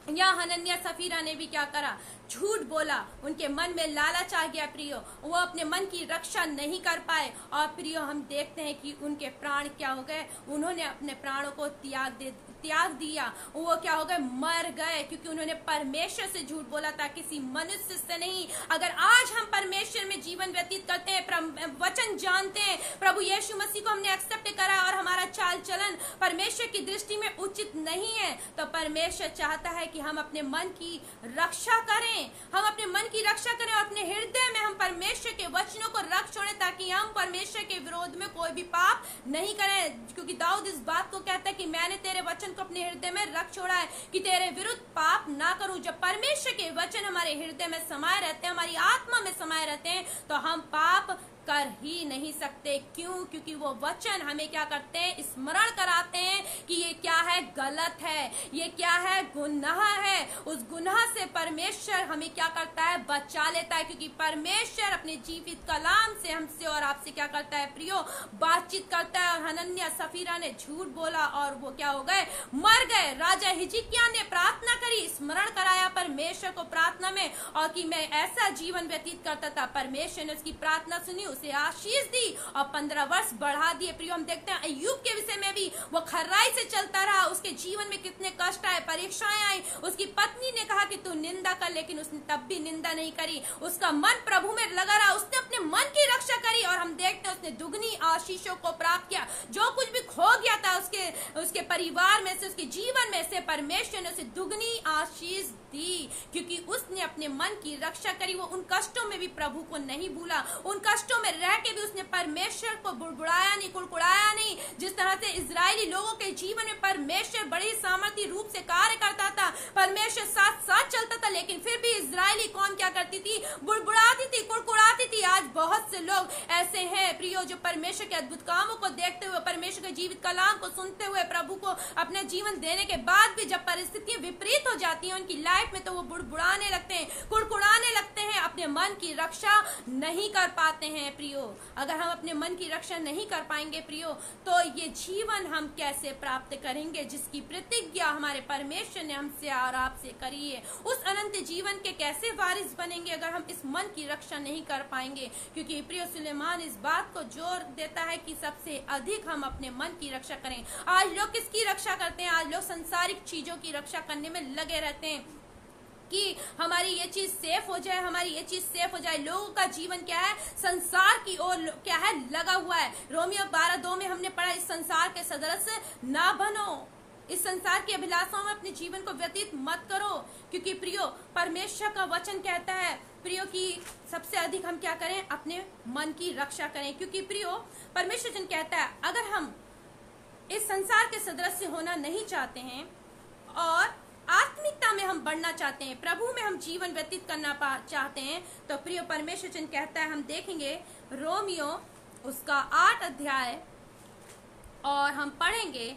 या हनन्याह सफीरा ने भी क्या करा, झूठ बोला, उनके मन में लालच आ गया प्रियो, वो अपने मन की रक्षा नहीं कर पाए और प्रियो हम देखते हैं कि उनके प्राण क्या हो गए, उन्होंने अपने प्राणों को त्याग दिया, वो क्या हो गए, मर गए, क्योंकि उन्होंने परमेश्वर से झूठ बोला था, किसी मनुष्य से नहीं। अगर आज हम परमेश्वर में जीवन व्यतीत करते हैं, वचन जानते हैं, प्रभु यीशु मसीह को हमने एक्सेप्ट करा और हमारा चाल चलन परमेश्वर की दृष्टि में उचित नहीं है, तो परमेश्वर चाहता है कि हम अपने मन की रक्षा करें, हम अपने मन की रक्षा करें और अपने हृदय में हम परमेश्वर के वचनों को रख छोड़ें, ताकि हम परमेश्वर के विरोध में कोई भी पाप नहीं करें। क्योंकि दाऊद इस बात को कहता है कि मैंने तेरे वचन को अपने हृदय में रख छोड़ा है कि तेरे विरुद्ध पाप ना करूं। जब परमेश्वर के वचन हमारे हृदय में समाये रहते हैं, हमारी आत्मा में समाये रहते हैं, तो हम पाप कर ही नहीं सकते। क्यों? क्योंकि वो वचन हमें क्या करते हैं, स्मरण कराते हैं कि ये क्या है, गलत है, ये क्या है, गुनाह है। उस गुनाह से परमेश्वर हमें क्या करता है, बचा लेता है, क्योंकि परमेश्वर अपने जीवित कलाम से हमसे और आपसे क्या करता है प्रियो, बातचीत करता है। और हनन्याह सफीरा ने झूठ बोला और वो क्या हो गए, मर गए। राजा हिजकिय्याह ने प्रार्थना करी, स्मरण कराया परमेश्वर को प्रार्थना में, और कि मैं ऐसा जीवन व्यतीत करता था। परमेश्वर ने उसकी प्रार्थना सुनी, उसे आशीष दी और 15 वर्ष बढ़ा दिए। प्रियो, हम देखते हैं अय्यूब के विषय में भी वो खर्राई से चलता रहा, उसके जीवन में कितने कष्ट आए, परीक्षाएं आई। उसकी पत्नी ने कहा कि तू निंदा कर, लेकिन उसने तब भी निंदा नहीं करी, उसका मन प्रभु में लगा रहा, उसने अपने मन की रक्षा करी और हम देखते हैं उसने दुगनी आशीषों को प्राप्त किया। जो कुछ भी खो गया था उसके परिवार में से, उसके जीवन में से, परमेश्वर ने उसे दुगनी आशीष दी, क्योंकि उसने अपने मन की रक्षा करी। वो उन कष्टों में भी प्रभु को नहीं भूला, उन कष्टों में रह के भी उसने परमेश्वर को बुड़बुड़ाया नहीं, कुड़कुड़ाया नहीं। जिस तरह से इजरायली लोगों के जीवन में परमेश्वर परमेश्वर बड़ी सामर्थी रूप से कार्य करता था, परमेश्वर साथ साथ चलता था, लेकिन फिर भी इजरायली कौम क्या करती थी? बुड़बुड़ाती थी, कुड़कुड़ाती थी। आज बहुत से लोग ऐसे हैं प्रियो जो परमेश्वर के अद्भुत कामों को देखते हुए, परमेश्वर के जीवित कलाम को सुनते हुए, प्रभु को अपने जीवन देने के बाद भी जब परिस्थितियां विपरीत हो जाती हैं उनकी लाइफ में, तो वो बुड़बुड़ाने लगते हैं, कुड़कुड़ाने लगते हैं, अपने मन की रक्षा नहीं कर पाते हैं प्रियो। अगर हम अपने मन की रक्षा नहीं कर पाएंगे प्रियो, तो ये जीवन हम कैसे प्राप्त करेंगे जिसकी प्रतिज्ञा हमारे परमेश्वर ने हमसे और आपसे करी है? उस अनंत जीवन के कैसे वारिस बनेंगे अगर हम इस मन की रक्षा नहीं कर पाएंगे? क्योंकि प्रियो सुलेमान इस बात को जोर देता है कि सबसे अधिक हम अपने मन की रक्षा करें। आज लोग किसकी रक्षा करते हैं? आज लोग संसारिक चीजों की रक्षा करने में लगे रहते हैं कि हमारी ये चीज सेफ हो जाए, हमारी ये चीज सेफ हो जाए। लोगों का जीवन क्या है? संसार की ओर क्या है? लगा हुआ है। रोमियो 12:2 में हमने पढ़ा, इस संसार के सदृश ना बनो, इस संसार की अभिलाषाओं में अपने जीवन को व्यतीत मत करो। क्योंकि प्रियो परमेश्वर का वचन कहता है प्रियो कि सबसे अधिक हम क्या करें? अपने मन की रक्षा करें। क्योंकि प्रियो परमेश्वर वचन कहता है अगर हम इस संसार के सदृश होना नहीं चाहते हैं और आत्मिकता में हम बढ़ना चाहते हैं, प्रभु में हम जीवन व्यतीत करना चाहते हैं, तो प्रिय परमेश्वर वचन कहता है, हम देखेंगे रोमियो उसका 8 अध्याय और हम पढ़ेंगे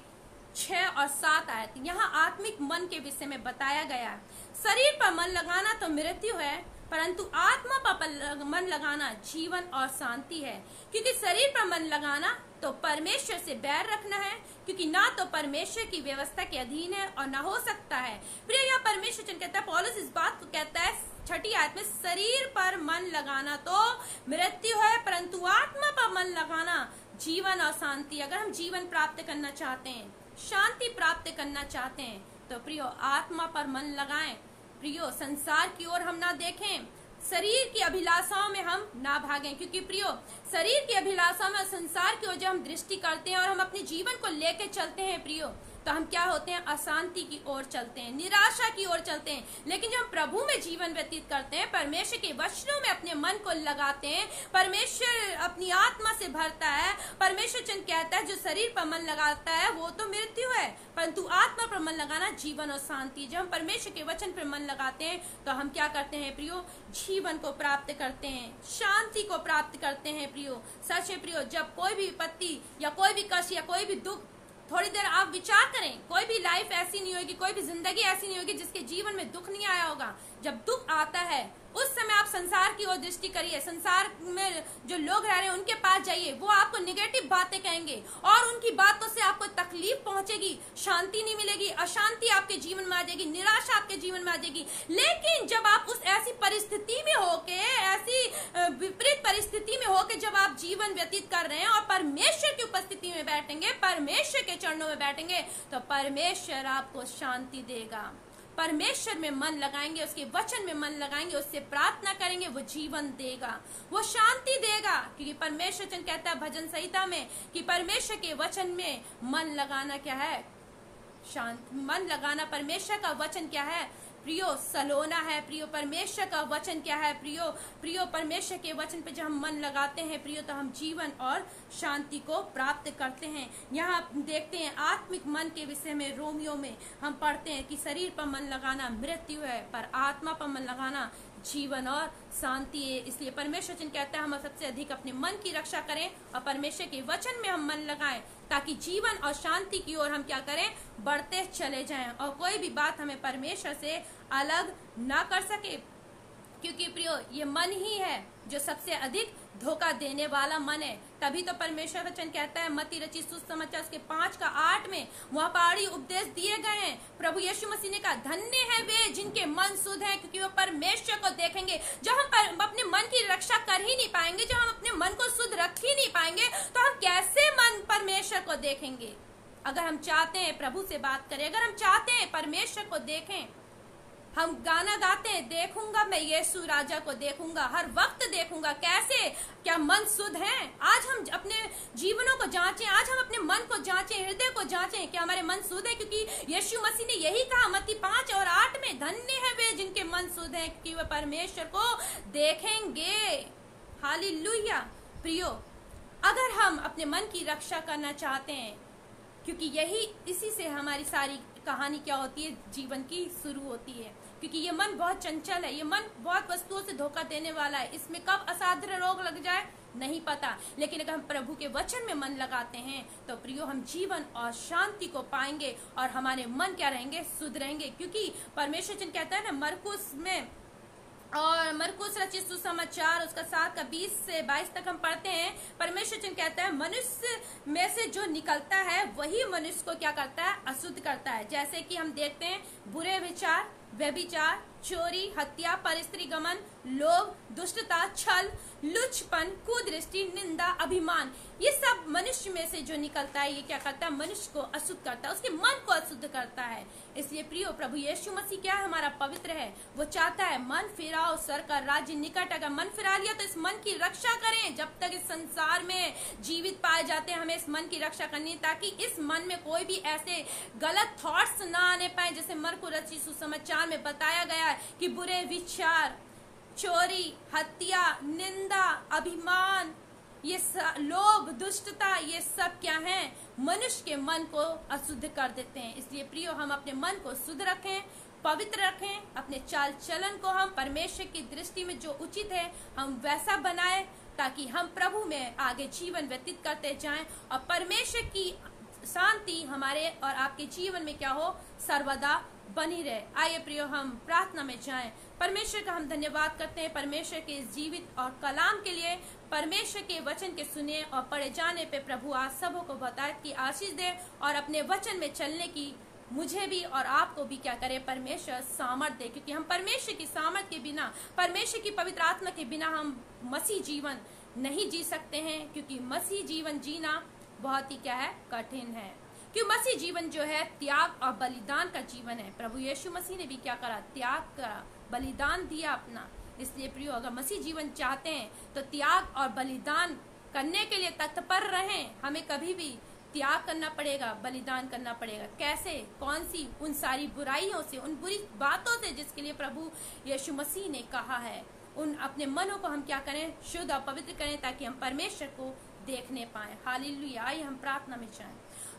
6 और 7 आयत। यहाँ आत्मिक मन के विषय में बताया गया है। शरीर पर मन लगाना तो मृत्यु है, परंतु आत्मा पर मन लगाना जीवन और शांति है। क्योंकि शरीर पर मन लगाना तो परमेश्वर से बैर रखना है, क्योंकि ना तो परमेश्वर की व्यवस्था के अधीन है और ना हो सकता है। प्रिय यह परमेश्वर वचन कहता है, पौलुस इस बात को कहता है 6 आयत में, शरीर पर मन लगाना तो मृत्यु है, परंतु आत्मा पर मन लगाना जीवन और शांति। अगर हम जीवन प्राप्त करना चाहते हैं, शांति प्राप्त करना चाहते हैं, तो प्रियो आत्मा पर मन लगाएं। प्रियो संसार की ओर हम ना देखें, शरीर की अभिलाषाओं में हम ना भागें। क्योंकि प्रियो शरीर की अभिलाषा में संसार की ओर जब हम दृष्टि करते हैं और हम अपने जीवन को लेके चलते हैं प्रियो, तो हम क्या होते हैं? अशांति की ओर चलते हैं, निराशा की ओर चलते हैं। लेकिन जब हम प्रभु में जीवन व्यतीत करते हैं, परमेश्वर के वचनों में अपने मन को लगाते हैं, परमेश्वर अपनी आत्मा से भरता है। परमेश्वर वचन कहता है जो शरीर पर मन लगाता है वो तो मृत्यु है, परंतु आत्मा पर मन लगाना जीवन और शांति। जब हम परमेश्वर के वचन पर मन लगाते हैं तो हम क्या करते हैं प्रियो? जीवन को प्राप्त करते हैं, शांति को प्राप्त करते हैं प्रियो। सच है प्रियो, जब कोई भी विपत्ति या कोई भी कष्ट या कोई भी दुख, थोड़ी देर आप विचार करें, कोई भी लाइफ ऐसी नहीं होगी, कोई भी जिंदगी ऐसी नहीं होगी जिसके जीवन में दुख नहीं आया होगा। जब दुख आता है उस समय आप संसार की ओर दृष्टि करिए, संसार में जो लोग रह रहे हैं उनके पास जाइए, वो आपको निगेटिव बातें कहेंगे और उनकी बातों से आपको तकलीफ पहुंचेगी, शांति नहीं मिलेगी, अशांति आपके जीवन में आ जाएगी, निराशा आपके जीवन में आ जाएगी। लेकिन जब आप उस ऐसी परिस्थिति में होके, ऐसी विपरीत परिस्थिति में होके जब आप जीवन व्यतीत कर रहे हैं और परमेश्वर की उपस्थिति में बैठेंगे, परमेश्वर के चरणों में बैठेंगे, तो परमेश्वर आपको शांति देगा। परमेश्वर में मन लगाएंगे, उसके वचन में मन लगाएंगे, उससे प्रार्थना करेंगे, वो जीवन देगा, वो शांति देगा। क्योंकि परमेश्वर वचन कहता है भजन संहिता में कि परमेश्वर के वचन में मन लगाना क्या है? शांति। मन लगाना, परमेश्वर का वचन क्या है प्रियो? सलोना है प्रियो। परमेश्वर का वचन क्या है प्रियो? परमेश्वर के वचन पे जब हम मन लगाते हैं प्रियो, तो हम जीवन और शांति को प्राप्त करते हैं। यहाँ देखते हैं आत्मिक मन के विषय में, रोमियो में हम पढ़ते हैं कि शरीर पर मन लगाना मृत्यु है, पर आत्मा पर मन लगाना जीवन और शांति है। इसलिए परमेश्वर वचन कहता है हम सबसे अधिक अपने मन की रक्षा करें और परमेश्वर के वचन में हम मन लगाएं, ताकि जीवन और शांति की ओर हम क्या करें? बढ़ते चले जाएं और कोई भी बात हमें परमेश्वर से अलग ना कर सके। क्योंकि प्रियो ये मन ही है जो सबसे अधिक धोखा देने वाला मन है। तभी तो परमेश्वर वचन कहता है मत्ती रचित सुसमाचार उसके 5:8 में वहाँ पहाड़ी उपदेश दिए गए हैं। प्रभु यीशु मसीह ने कहा धन्य है वे जिनके मन शुद्ध है, क्योंकि वो परमेश्वर को देखेंगे। जब हम अपने मन की रक्षा कर ही नहीं पाएंगे, जब हम अपने मन को शुद्ध रख ही नहीं पाएंगे, तो हम कैसे मन परमेश्वर को देखेंगे? अगर हम चाहते हैं प्रभु से बात करें, अगर हम चाहते हैं परमेश्वर को देखें, हम गाना गाते हैं देखूंगा मैं यीशु राजा को देखूंगा, हर वक्त देखूंगा। कैसे? क्या मन शुद्ध है? आज हम अपने जीवनों को जांचें, आज हम अपने मन को जांचें, हृदय को जांचें, क्या हमारे मन शुद्ध है? क्योंकि यीशु मसीह ने यही कहा मत्ती 5:8 में, धन्य है वे जिनके मन शुद्ध है, क्योंकि वे परमेश्वर को देखेंगे। हालेलुया। प्रियो अगर हम अपने मन की रक्षा करना चाहते हैं, क्योंकि यही इसी से हमारी सारी कहानी क्या होती है, जीवन की शुरू होती है। क्योंकि ये मन बहुत चंचल है, ये मन बहुत वस्तुओं से धोखा देने वाला है, इसमें कब असाध्य रोग लग जाए नहीं पता। लेकिन अगर हम प्रभु के वचन में मन लगाते हैं तो प्रियो हम जीवन और शांति को पाएंगे और हमारे मन क्या रहेंगे, शुद्ध रहेंगे। क्योंकि परमेश्वर वचन कहता है ना मरकुस में, और मरकुस रचित सुसमाचार उसका 7 का 20 से 22 तक हम पढ़ते हैं। परमेश्वर वचन कहता है मनुष्य में से जो निकलता है वही मनुष्य को क्या करता है, अशुद्ध करता है। जैसे कि हम देखते हैं बुरे विचार, व्यभिचार, चोरी, हत्या, परस्त्री गमन, लोभ, दुष्टता, छल, लुचपन, कुदृष्टि, निंदा, अभिमान, ये सब मनुष्य में से जो निकलता है ये क्या करता है, मनुष्य को अशुद्ध करता है, उसके मन को अशुद्ध करता है। इसलिए प्रियो प्रभु यीशु मसीह क्या है, हमारा पवित्र है। वो चाहता है मन फिराओ, स्वर्ग का राज्य निकट। अगर मन फिरा लिया तो इस मन की रक्षा करें। जब तक इस संसार में जीवित पाए जाते हैं हमें इस मन की रक्षा करनी है, ताकि इस मन में कोई भी ऐसे गलत थॉट्स ना आने पाए। जैसे मरकुस रचित सुसमाचार में बताया गया है कि बुरे विचार, चोरी, हत्या, निंदा, अभिमान, ये लोभ, दुष्टता, ये सब क्या है, मनुष्य के मन को अशुद्ध कर देते हैं। इसलिए प्रियो हम अपने मन को शुद्ध रखें, पवित्र रखें, अपने चाल चलन को हम परमेश्वर की दृष्टि में जो उचित है हम वैसा बनाएं, ताकि हम प्रभु में आगे जीवन व्यतीत करते जाएं और परमेश्वर की शांति हमारे और आपके जीवन में क्या हो, सर्वदा बनी रहे। आइए प्रियो हम प्रार्थना में जाएं। परमेश्वर का हम धन्यवाद करते हैं परमेश्वर के इस जीवित और कलाम के लिए। परमेश्वर के वचन के सुने और पढ़े जाने पे प्रभु आज सबों को बहुतायत की आशीष दे और अपने वचन में चलने की मुझे भी और आपको भी क्या करे, परमेश्वर सामर्थ दे। क्योंकि हम परमेश्वर की सामर्थ के बिना, परमेश्वर की पवित्र आत्मा के बिना हम मसीह जीवन नहीं जी सकते हैं। क्योंकि मसीह जीवन जीना बहुत ही क्या है, कठिन है। क्यों मसीह जीवन जो है त्याग और बलिदान का जीवन है। प्रभु यीशु मसीह ने भी क्या करा, त्याग करा, बलिदान दिया अपना। इसलिए प्रियो अगर मसीह जीवन चाहते हैं तो त्याग और बलिदान करने के लिए तत्पर रहें। हमें कभी भी त्याग करना पड़ेगा, बलिदान करना पड़ेगा। कैसे, कौन सी, उन सारी बुराइयों से, उन बुरी बातों से जिसके लिए प्रभु यीशु मसीह ने कहा है। उन अपने मनों को हम क्या करें, शुद्ध और पवित्र करें, ताकि हम परमेश्वर को देखने पाए। हालेलुया। आइए हम प्रार्थना में जाएं।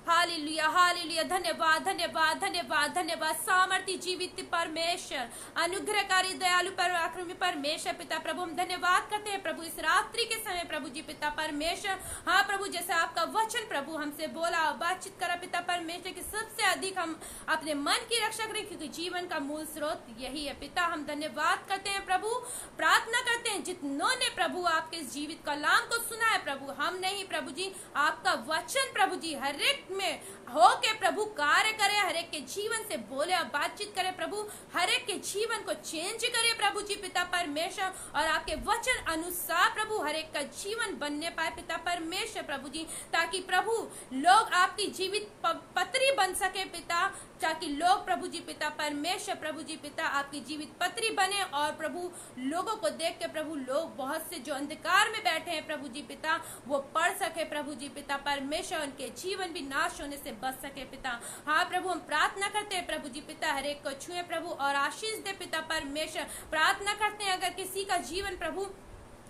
Hallelujah, hallelujah. धन्यवाद, धन्यवाद, धन्यवाद, धन्यवाद। सामर्थी जीवित परमेश्वर, अनुग्रहकारी, दयालु, पराक्रमी परमेश्वर पिता प्रभु, हम धन्यवाद करते हैं प्रभु इस रात्रि के समय प्रभु जी पिता परमेश्वर। हाँ प्रभु, जैसे आपका वचन प्रभु हमसे बोला, बातचीत करा पिता परमेश्वर की सबसे अधिक हम अपने मन की रक्षा करें, क्योंकि जीवन का मूल स्रोत यही है। पिता हम धन्यवाद करते हैं प्रभु, प्रार्थना करते हैं जितनों ने प्रभु आपके इस जीवित कलाम को सुना है प्रभु, हम नहीं प्रभु जी, आपका वचन प्रभु जी हर एक में हो के प्रभु कार्य करे, हर एक के जीवन से बोले और बातचीत करे प्रभु, हर एक के जीवन को चेंज करे प्रभु जी पिता परमेश्वर, और आपके वचन अनुसार प्रभु हर एक का जीवन बनने पाए पिता परमेश्वर प्रभु जी, ताकि प्रभु लोग आपकी जीवित पत्री बन सके पिता, ताकि लोग प्रभु जी पिता परमेश्वर प्रभु जी पिता आपकी जीवित पत्री बने, और प्रभु लोगों को देख के प्रभु लोग बहुत से जो अंधकार में बैठे हैं प्रभु जी पिता वो पढ़ सके प्रभु जी पिता परमेश्वर, उनके जीवन भी नाश होने से बच सके पिता। हाँ प्रभु हम प्रार्थना करते हैं प्रभु जी पिता हर एक को छुए प्रभु और आशीष दे पिता परमेश्वर। प्रार्थना करते हैं अगर किसी का जीवन प्रभु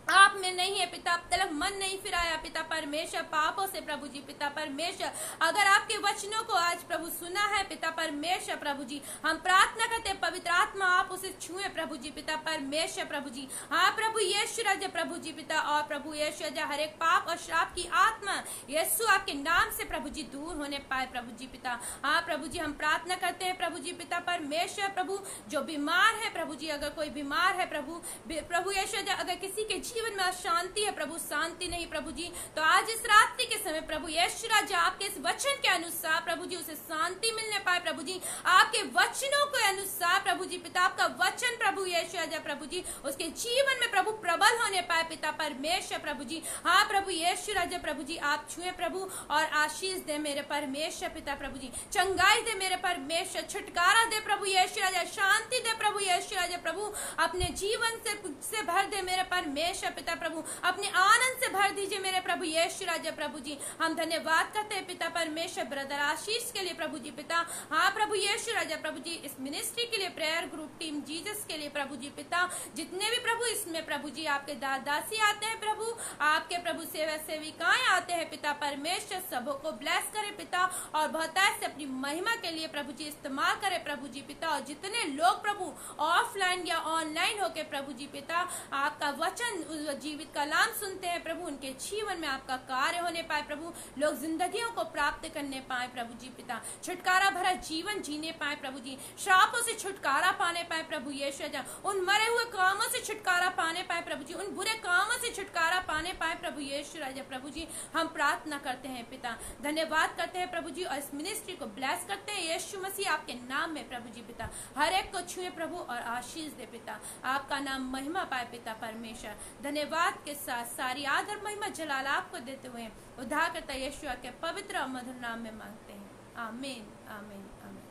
आप में नहीं है पिता, अब तक मन नहीं फिराया पिता परमेश्वर पापों से प्रभु जी पिता परमेश्वर, अगर आपके वचनों को आज प्रभु सुना है पिता परमेश्वर प्रभु जी, हम प्रार्थना करते हैं पवित्र आत्मा आप उसे छुए प्रभु जी पिता परमेश्वर प्रभु जी। हाँ प्रभु यीशु राजा प्रभु जी पिता, और प्रभु यीशु राजा हर एक पाप और श्राप की आत्मा यीशु आपके नाम से प्रभु जी दूर होने पाए प्रभु जी पिता। हाँ प्रभु जी हम प्रार्थना करते हैं प्रभु जी पिता परमेश्वर प्रभु, जो बीमार है प्रभु जी, अगर कोई बीमार है प्रभु, प्रभु यीशु राजा अगर किसी के जीवन में अशांति है प्रभु, शांति नहीं प्रभु जी, तो आज इस रात्रि के समय प्रभु यीशु राजा आपके इस वचन के अनुसार प्रभु जी उसे शांति मिलने पाए प्रभु जी, आपके वचनों के अनुसार प्रभु जी पिता आपका वचन प्रभु यीशु राजा प्रभु जी उसके जीवन में प्रभु प्रबल होने पाए पिता परमेश्वर प्रभु जी। हाँ प्रभु यीशु राजा प्रभु जी आप छुए प्रभु और आशीष दे मेरे परमेश्वर पिता प्रभु जी, चंगाई दे मेरे परमेश्वर, छुटकारा दे प्रभु यीशु राजा, शांति दे प्रभु यीशु राजा प्रभु, अपने जीवन से भर दे मेरे परमेश्वर परमेश्वर पिता प्रभु अपने आनंद से भर दीजिए मेरे प्रभु यीशु राजा प्रभु जी। हम धन्यवाद करते हैं पिता परमेश्वर ब्रदर आशीष के लिए प्रभु जी पिता। हाँ प्रभु यीशु राजा प्रभु जी, इस मिनिस्ट्री के लिए, प्रेयर ग्रुप टीम जीसस के लिए प्रभु जी पिता, जितने भी प्रभु इसमें प्रभु जी आपके दासी आते हैं प्रभु, आपके प्रभु सेवा सेविकाएं आते हैं पिता परमेश्वर, सबों को ब्लेस करे पिता और बहुतायत से अपनी महिमा के लिए प्रभु जी इस्तेमाल करे प्रभु जी पिता। और जितने लोग प्रभु ऑफलाइन या ऑनलाइन होके प्रभु जी पिता आपका वचन जीवित कलाम सुनते हैं प्रभु, उनके जीवन में आपका कार्य होने पाए प्रभु, लोग जिंदगियों को प्राप्त करने पाए प्रभु जी पिता, छुटकारा भरा जीवन जीने पाए प्रभु जी, श्रापों से छुटकारा पाने पाए प्रभु यीशु राजा, उन मरे हुए कामों से छुटकारा पाने पाए प्रभु जी, उन बुरे कामों से छुटकारा पाने पाए प्रभु यीशु राजा प्रभु जी। हम प्रार्थना करते हैं पिता, धन्यवाद करते हैं प्रभु जी और इस मिनिस्ट्री को ब्लेस करते हैं यीशु मसीह आपके नाम में प्रभु जी पिता। हर एक को छुए प्रभु और आशीष दे पिता, आपका नाम महिमा पाए पिता परमेश्वर। धन्यवाद के साथ सारी आदर महिमा जलाल आपको देते हुए उद्धार करता यीशु के पवित्र और मधुर नाम में मांगते हैं, आमीन आमीन आमीन।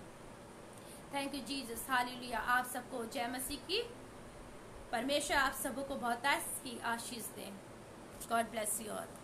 Thank you Jesus, hallelujah. आप सबको जय मसीह की। परमेश्वर आप सबको बहुत की आशीष दें। God bless you all.